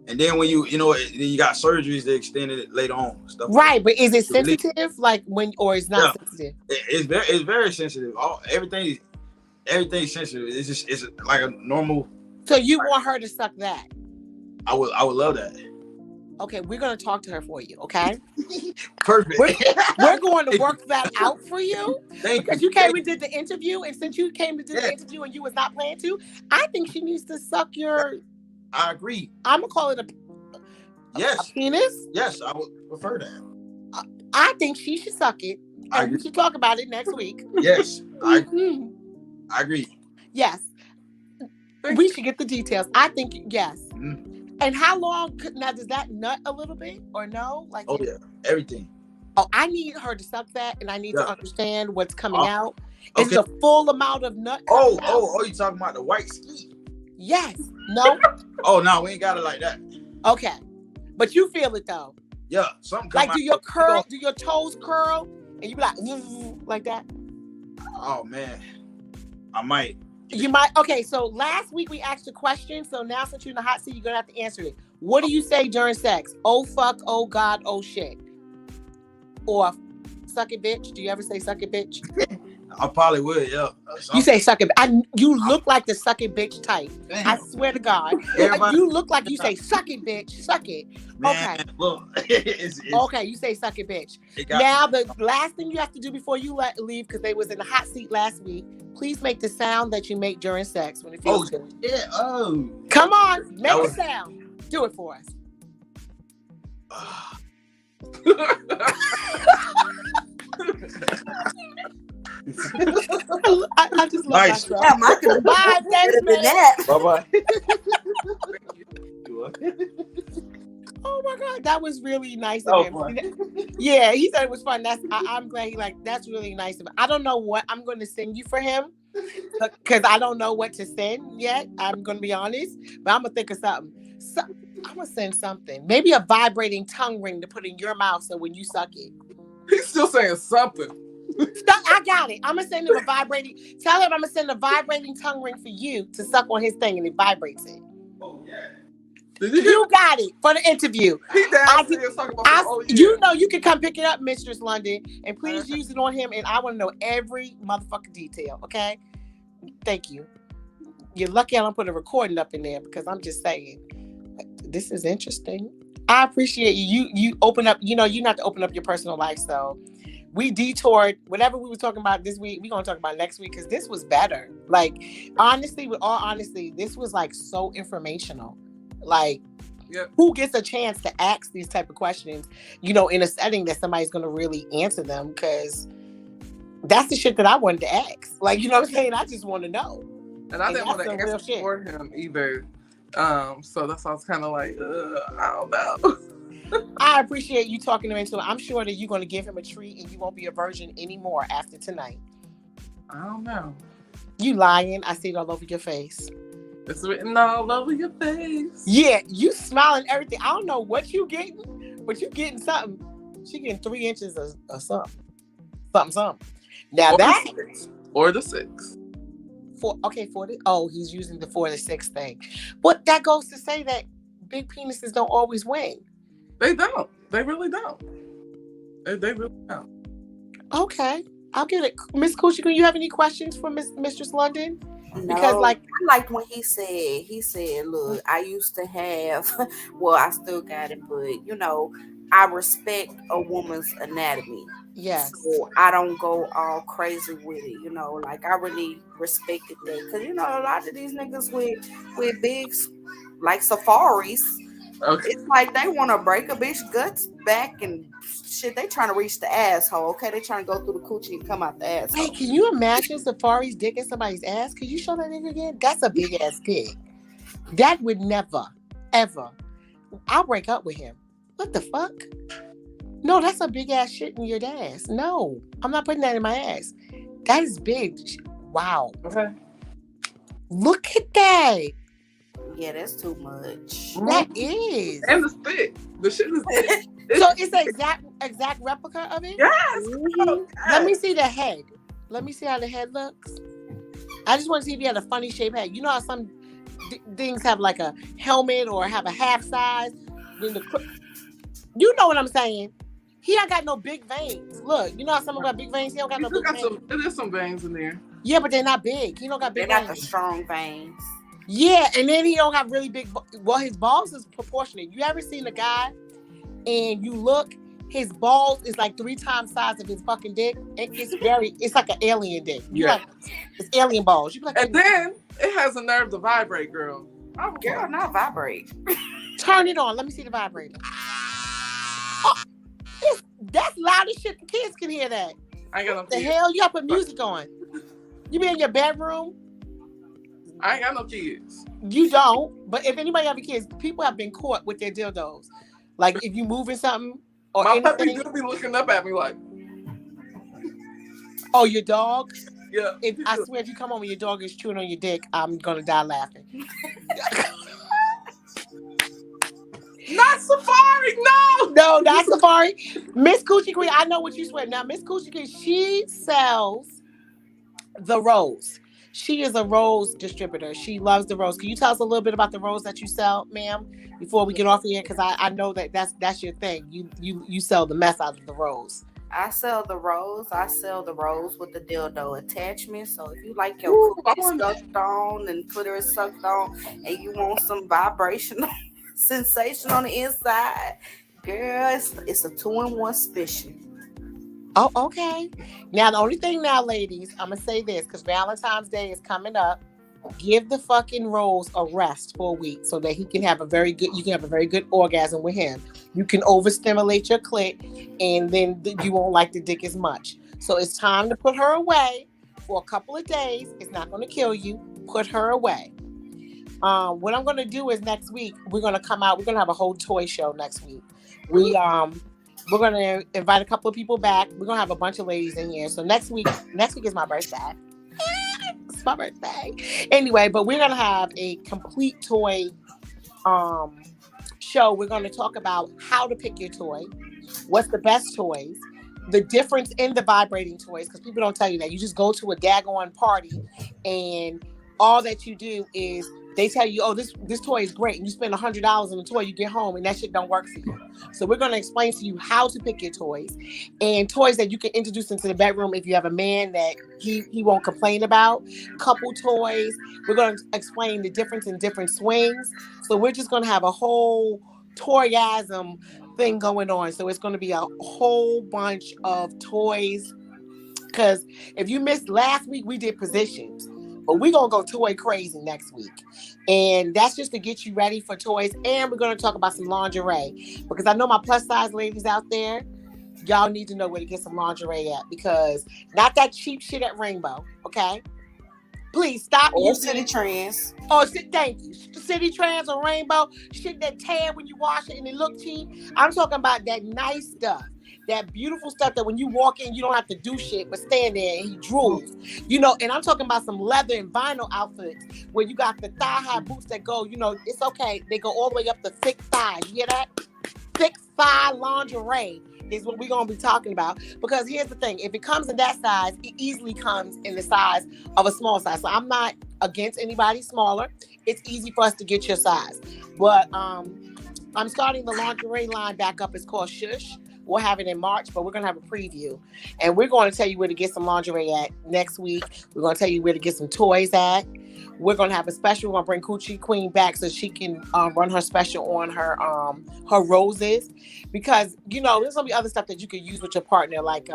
And then when then you got surgeries that extended it later on. Stuff right, but is it sensitive? Like when, or it's not sensitive? It's very sensitive. Everything's sensitive. It's like a normal. So you want her to suck that? I would love that. Okay, we're gonna talk to her for you. Okay. Perfect. We're going to work that out for you. Because you came and did the interview, and since you came to do the interview and you was not planning to, I think she needs to suck your. I agree. I'm gonna call it a penis. Yes, I would prefer that. I think she should suck it, and we should talk about it next week. Yes, I agree. Yes, we should get the details. I think yes. Mm-hmm. And how long? Now, does that nut a little bit or no? Like, oh yeah, everything. Oh, I need her to suck that, and I need to understand what's coming out. Is the full amount of nut? Oh, you talking about the white ski? Yes. No. Oh no, we ain't got it like that. Okay, but you feel it though. Yeah, something. Like, do your toes curl, and you be like that? Oh man, I might. You might. Okay, so last week we asked a question. So now since you're in the hot seat, you're gonna have to answer it. What do you say during sex? Oh fuck, oh god, oh shit. Or suck it, bitch. Do you ever say suck it, bitch? I probably would, yeah. You say suck it. You look like the suck it, bitch type. Damn. I swear to God. You look like you say suck it, bitch. Suck it. Man, okay. Look, okay, you say suck it, bitch. Now, the last thing you have to do before you leave, because they was in the hot seat last week, please make the sound that you make during sex when it feels good. Yeah. Oh. Come on. Make a sound. Do it for us. I just love myself. Yeah, bye, thanks, man. Bye-bye. Oh my God, that was really nice of him. Yeah, he said it was fun. I'm glad that's really nice of him. I don't know what I'm going to send you for him, because I don't know what to send yet. I'm going to be honest, but I'm going to think of something. So, I'm going to send something. Maybe a vibrating tongue ring to put in your mouth so when you suck it. He's still saying something. I got it. I'm going to send him tell him I'm going to send a vibrating tongue ring for you to suck on his thing and it vibrates it. Oh, yeah. You got it for the interview. You know you can come pick it up, Mistress London, and please use it on him, and I want to know every motherfucking detail, okay? Thank you. You're lucky I don't put a recording up in there, because I'm just saying, this is interesting. I appreciate you. You open up, you not to open up your personal life, so we detoured whatever we were talking about this week. We're going to talk about next week, because this was better. Like, honestly, with all honesty, this was like so informational. Like, who gets a chance to ask these type of questions, in a setting that somebody's going to really answer them? Because that's the shit that I wanted to ask. Like, you know what I'm saying? I just want to know. And I didn't want to answer for him either. So that's why I was kind of like, I don't know. I appreciate you talking to him. So I'm sure that you're going to give him a treat and you won't be a virgin anymore after tonight. I don't know. You lying. I see it all over your face. It's written all over your face. Yeah, you smiling everything. I don't know what you getting, but you getting something. She getting 3 inches of something. Something. Now or that the 6. He's using the 4 to 6 thing. But that goes to say that big penises don't always win. They don't. They really don't. They really don't. Okay, I'll get it. Miss Coochie, do you have any questions for Mistress London? No, because I liked when he said, look, I used to have, well, I still got it, but I respect a woman's anatomy. Yes. So I don't go all crazy with it, Like I really respected that because a lot of these niggas with big like safaris, Okay. it's like they want to break a bitch guts back and shit. They trying to reach the asshole. Okay, they trying to go through the coochie and come out the asshole. Wait, can you imagine Safari's dick in somebody's ass? Can you show that nigga again? That's a big ass dick. That would never, ever. I'll break up with him. What the fuck? No, that's a big ass shit in your ass. No, I'm not putting that in my ass. That is big. Wow. Okay. Look at that. Yeah, that's too much. That is. And it's thick. The shit is thick. So it's an exact replica of it? Yes. Let me see the head. Let me see how the head looks. I just want to see if you had a funny shaped head. You know how some things have like a helmet or have a half size? You know what I'm saying? He ain't got no big veins. Look, you know how someone got big veins? He don't got no big veins. There's some veins in there. Yeah, but they're not big. He don't got big veins. They got the strong veins. Yeah, and then he don't have really big. Well, his balls is proportionate. You ever seen a guy and you look, his balls is like 3 times size of his fucking dick. It's like an alien dick. It's alien balls. You like, and then it has a nerve to vibrate, girl. Girl, not vibrate. Turn it on. Let me see the vibrator. Oh, that's loud as shit. The kids can hear that. I ain't got no the kids. hell? You gotta put music on. You be in your bedroom? I ain't got no kids. You don't. But if anybody have kids, people have been caught with their dildos. Like if you moving something or my anything. puppy do be looking up at me like. Oh, your dog? Yeah. I swear, if you come home and your dog is chewing on your dick, I'm gonna die laughing. Not Safari, no! No, not Safari. Miss Coochie Queen, I know what you swear. Now, Miss Coochie Queen, she sells the rose. She is a rose distributor. She loves the rose. Can you tell us a little bit about the rose that you sell, ma'am, before we get off here? Because I know that's your thing. You sell the mess out of the rose. I sell the rose. I sell the rose with the dildo attachment. So if you like your coochie sucked on and clitoris sucked on, and you want some vibrational sensation on the inside, girl, it's a 2-in-1 special. Oh, okay. Now the only thing now, ladies, I'm gonna say this because Valentine's Day is coming up. Give the fucking rose a rest for a week so that you can have a very good orgasm with him. You can overstimulate your clit, and then you won't like the dick as much. So it's time to put her away for a couple of days. It's not going to kill you. Put her away. What I'm going to do is next week we're going to come out. We're going to have a whole toy show next week. We're going to invite a couple of people back. We're going to have a bunch of ladies in here. So next week is my birthday. It's my birthday. Anyway, but we're going to have a complete toy show. We're going to talk about how to pick your toy, what's the best toys, the difference in the vibrating toys, because people don't tell you that. You just go to a daggone party and all that you do is they tell you, oh, this toy is great, and you spend $100 on the toy, you get home, and that shit don't work for you. So we're going to explain to you how to pick your toys, and toys that you can introduce into the bedroom if you have a man that he won't complain about. Couple toys. We're going to explain the difference in different swings. So we're just going to have a whole toyasm thing going on. So it's going to be a whole bunch of toys. Because if you missed last week, we did positions. But we're going to go toy crazy next week. And that's just to get you ready for toys. And we're going to talk about some lingerie. Because I know my plus size ladies out there, y'all need to know where to get some lingerie at. Because not that cheap shit at Rainbow, okay? Please stop using City Trends. Oh, thank you. City Trends or Rainbow. Shit that tan when you wash it and it look cheap. I'm talking about that nice stuff. That beautiful stuff that when you walk in, you don't have to do shit, but stand there and he drools. You know, and I'm talking about some leather and vinyl outfits where you got the thigh-high boots that go, you know, it's okay. They go all the way up to thick thighs. You hear that? Thick thigh lingerie is what we're going to be talking about. Because here's the thing. If it comes in that size, it easily comes in the size of a small size. So I'm not against anybody smaller. It's easy for us to get your size. But I'm starting the lingerie line back up. It's called Shush. We'll have it in March, but we're going to have a preview. And we're going to tell you where to get some lingerie at next week. We're going to tell you where to get some toys at. We're going to have a special. We're going to bring Coochie Queen back so she can run her special on her roses. Because, you know, there's going to be other stuff that you can use with your partner. Like,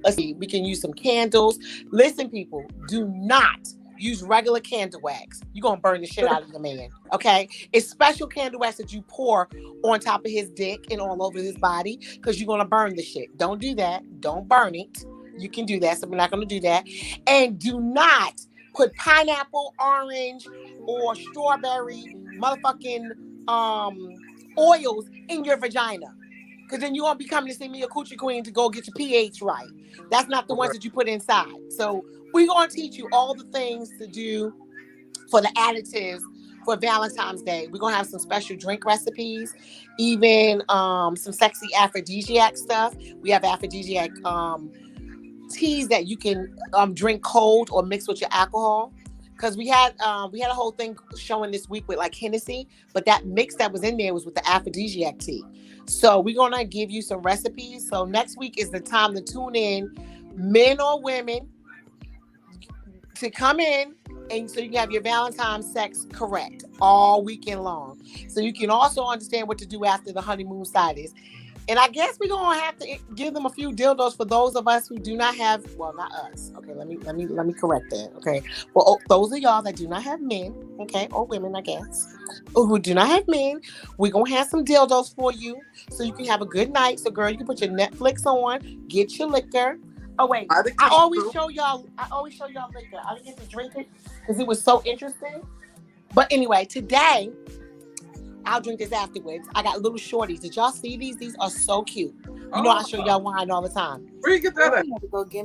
let's see, we can use some candles. Listen, people, do not use regular candle wax. You're going to burn the shit out of the man, okay? It's special candle wax that you pour on top of his dick and all over his body because you're going to burn the shit. Don't do that. Don't burn it. You can do that, so we're not going to do that. And do not put pineapple, orange, or strawberry motherfucking oils in your vagina. Because then you're going to be coming to see me, a Coochie Queen, to go get your pH right. That's not the ones that you put inside. So we're going to teach you all the things to do for the additives for Valentine's Day. We're going to have some special drink recipes, even some sexy aphrodisiac stuff. We have aphrodisiac teas that you can drink cold or mix with your alcohol. Because we had a whole thing showing this week with like Hennessy, but that mix that was in there was with the aphrodisiac tea. So we're going to give you some recipes. So next week is the time to tune in, men or women, to come in, and so you can have your Valentine's sex correct all weekend long. So you can also understand what to do after the honeymoon side is. And I guess we're gonna have to give them a few dildos for those of us who do not have, well, not us. Okay, let me correct that. Okay. Well, those of y'all that do not have men, okay, or women, I guess, who do not have men, we're gonna have some dildos for you so you can have a good night. So girl, you can put your Netflix on, get your liquor. Oh wait, I always show y'all liquor. I didn't get to drink it because it was so interesting. But anyway, today I'll drink this afterwards. I got little shorties. Did y'all see these? These are so cute. You know I show y'all wine all the time. Where you get that at?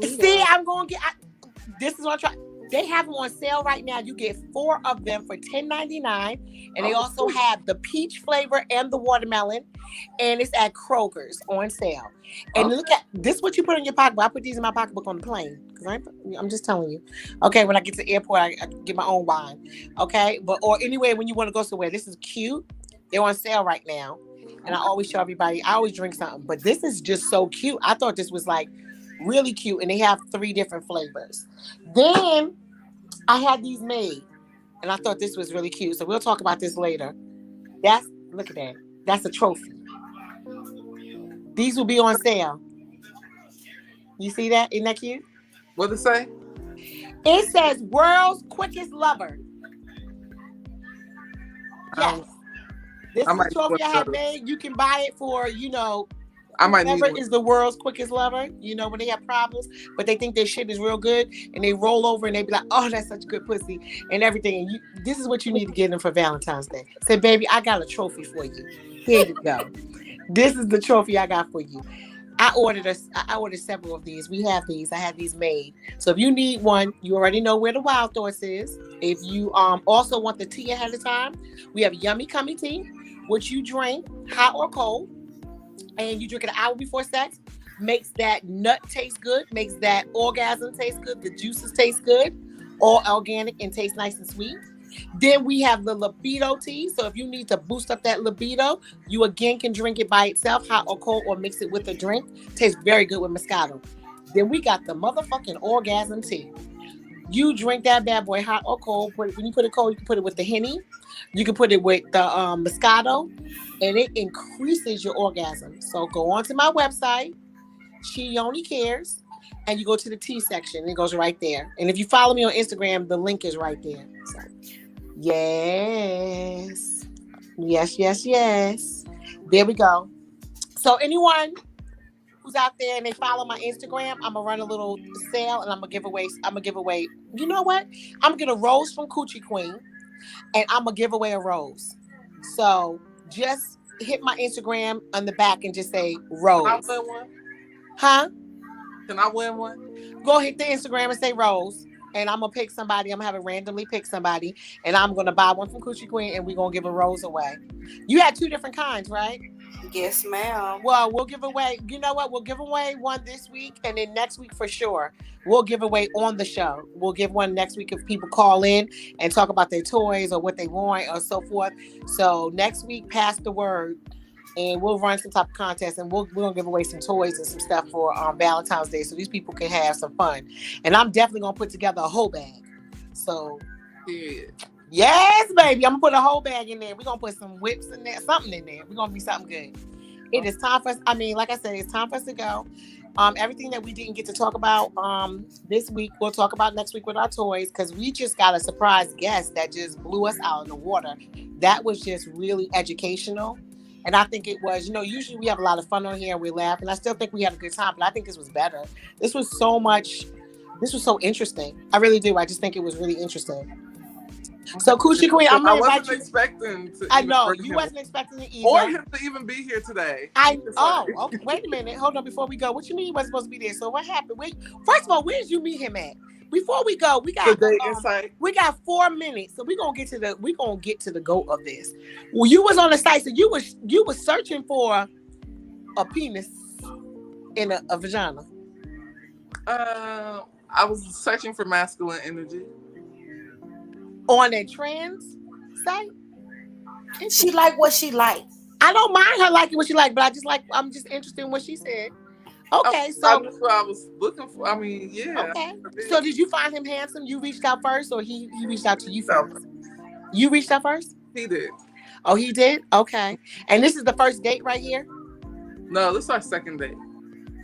See, I'm going to get. This is what I try. They have them on sale right now. You get 4 of them for $10.99, and they also have the peach flavor and the watermelon, and it's at Kroger's on sale. And look at this. What you put in your pocketbook? I put these in my pocketbook on the plane because I'm just telling you. Okay, when I get to the airport, I get my own wine. Okay, but or anyway, when you want to go somewhere, this is cute. They're on sale right now, and I always show everybody. I always drink something, but this is just so cute. I thought this was like really cute, and they have 3 different flavors. Then I had these made, and I thought this was really cute. So we'll talk about this later. Look at that. That's a trophy. These will be on sale. You see that? Isn't that cute? What does it say? It says world's quickest lover. Yes. This is a trophy I have made. You can buy it for, whoever is the world's quickest lover, when they have problems, but they think their shit is real good, and they roll over and they be like, oh, that's such good pussy and everything. And this is what you need to get them for Valentine's Day. Say, baby, I got a trophy for you. Here you go. This is the trophy I got for you. I ordered several of these. We have these. I had these made. So if you need one, you already know where the Wild Thoughts is. If you also want the tea ahead of time, we have Yummy Cummy Tea, which you drink hot or cold, and you drink it an hour before sex. Makes that nut taste good, makes that orgasm taste good, the juices taste good, all organic and taste nice and sweet. Then we have the libido tea. So if you need to boost up that libido, you again can drink it by itself, hot or cold, or mix it with a drink. Tastes very good with Moscato. Then we got the motherfucking orgasm tea. You drink that bad boy hot or cold. When you put it cold, you can put it with the Henny. You can put it with the Moscato, and it increases your orgasm. So go on to my website, She Only Cares, and you go to the tea section. It goes right there. And if you follow me on Instagram, the link is right there. So, yes. There we go. So anyone who's out there and they follow my Instagram, I'm gonna run a little sale, and I'm gonna give away. You know what? I'm gonna get a rose from Coochie Queen, and I'm gonna give away a rose. So just hit my Instagram on the back and just say rose. Can I win one? Huh? Can I win one? Go hit the Instagram and say rose, and I'm gonna pick somebody. I'm gonna have it randomly pick somebody, and I'm gonna buy one from Coochie Queen, and we're gonna give a rose away. You had 2 different kinds, right? Yes, ma'am. Well, we'll give away, you know what? We'll give away one this week, and then next week for sure, we'll give away on the show. We'll give one next week if people call in and talk about their toys or what they want or so forth. So next week, pass the word. and we'll run some type of contest, and we're gonna give away some toys and some stuff for Valentine's Day, so these people can have some fun. And I'm definitely gonna put together a whole bag. So, yes, baby, I'm gonna put a whole bag in there. We're gonna put some whips in there, something in there. We're gonna be something good. It is time for us. I mean, like I said, it's time for us to go. Everything that we didn't get to talk about this week, we'll talk about next week with our toys, because we just got a surprise guest that just blew us out in the water. That was just really educational. And I think it was, usually we have a lot of fun on here and we laugh, and I still think we had a good time, but I think this was better. This was so interesting. I really do. I just think it was really interesting. So, KEWCHIE Queen, I'm gonna invite you. Expecting to I know you wasn't expecting it either. Or him to even be here today. Okay. Wait a minute. Hold on. Before we go, what you mean he wasn't supposed to be there? So what happened? First of all, where did you meet him at? Before we go, we got 4 minutes, so we're gonna get to the goat of this. Well, you was on the site, so you was searching for a penis in a vagina. I was searching for masculine energy. On a trans site? She like what she likes. I don't mind her liking what she like, but I'm just interested in what she said. Okay, so that's what I was looking for. I mean, yeah. Okay. So did you find him handsome? You reached out first, or he reached out to you first? You reached out first? He did. Oh, he did? Okay. And this is the first date right here? No, this is our second date.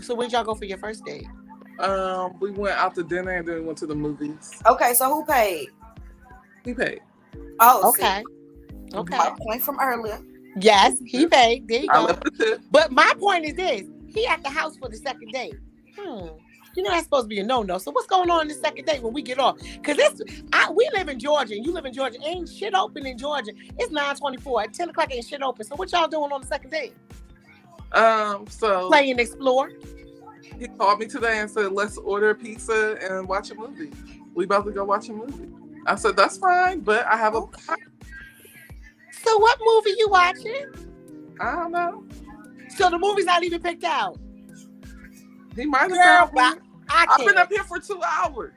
So where'd y'all go for your first date? We went out to dinner and then we went to the movies. Okay, so who paid? He paid. Oh, okay. See. Okay. My point from earlier. Yes, he paid. There you go. I left the tip. But my point is this: he at the house for the second date. That's supposed to be a no-no. So what's going on in the second date when we get off? Because we live in Georgia and you live in Georgia. Ain't shit open in Georgia. It's 9:24. At 10 o'clock ain't shit open. So what y'all doing on the second date? So play and explore. He called me today and said, let's order pizza and watch a movie. We about to go watch a movie. I said, that's fine, but I have a... So what movie you watching? I don't know. So the movie's not even picked out? He might have found I've been up here for 2 hours.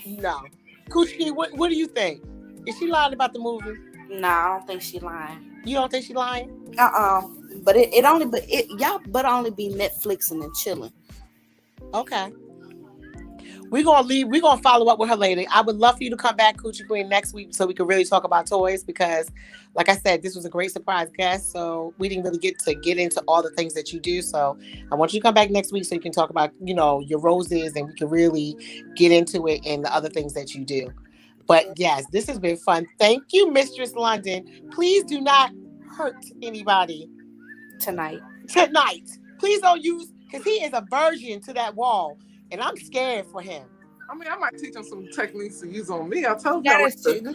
No. KEWCHIE, what do you think? Is she lying about the movie? No, I don't think she lying. You don't think she lying? But y'all only be Netflixing and chilling. Okay. We're gonna follow up with her later. I would love for you to come back, KEWCHIE Queen, next week so we can really talk about toys, because like I said, this was a great surprise guest. So we didn't really get into all the things that you do. So I want you to come back next week so you can talk about, your roses, and we can really get into it and the other things that you do. But yes, this has been fun. Thank you, Mistress London. Please do not hurt anybody tonight. Please don't use, because he is a virgin to that wall, and I'm scared for him. I mean, I might teach him some techniques to use on me. I told you.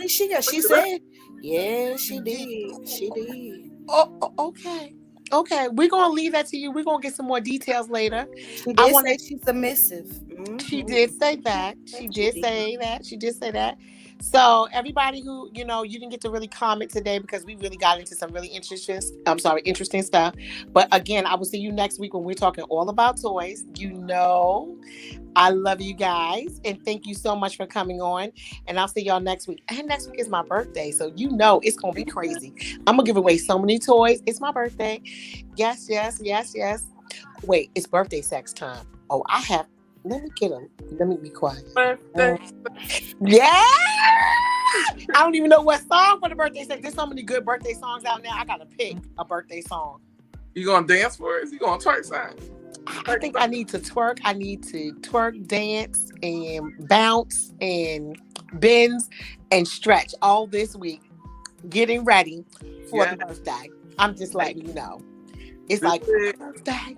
She said, yeah, she did. She did. Oh, okay. Okay, we're gonna leave that to you. We're gonna get some more details later. She did say she's submissive. Mm-hmm. She did say that. She did say that. So everybody who, you didn't get to really comment today because we really got into some really interesting stuff. But again, I will see you next week when we're talking all about toys. I love you guys. And thank you so much for coming on. And I'll see y'all next week. And next week is my birthday. So it's going to be crazy. I'm going to give away so many toys. It's my birthday. Yes. Wait, it's birthday sex time. Oh, let me be quiet. Yeah! I don't even know what song for the birthday sex. There's so many good birthday songs out now. I gotta pick a birthday song. You gonna dance for it? You gonna twerk something? I think I need to twerk. I need to twerk, dance, and bounce, and bend, and stretch all this week. Getting ready for the birthday. I'm just letting you know. It's like birthday.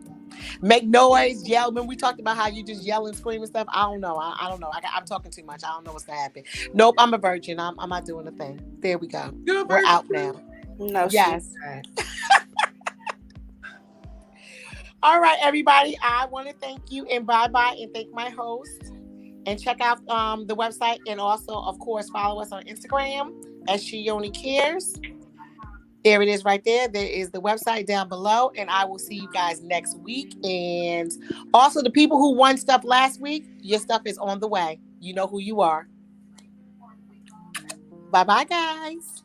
Make noise, yell. When we talked about how you just yell and scream and stuff, I don't know. I don't know. I'm talking too much. I don't know what's gonna happen. Nope, I'm a virgin. I'm not doing a thing. There we go. We're out now. No, yes. All right, everybody. I want to thank you and bye-bye, and thank my host. And check out the website, and also, of course, follow us on Instagram at She Only Cares. There it is right there. There is the website down below, and I will see you guys next week. And also, the people who won stuff last week, your stuff is on the way. You know who you are. Bye-bye, guys.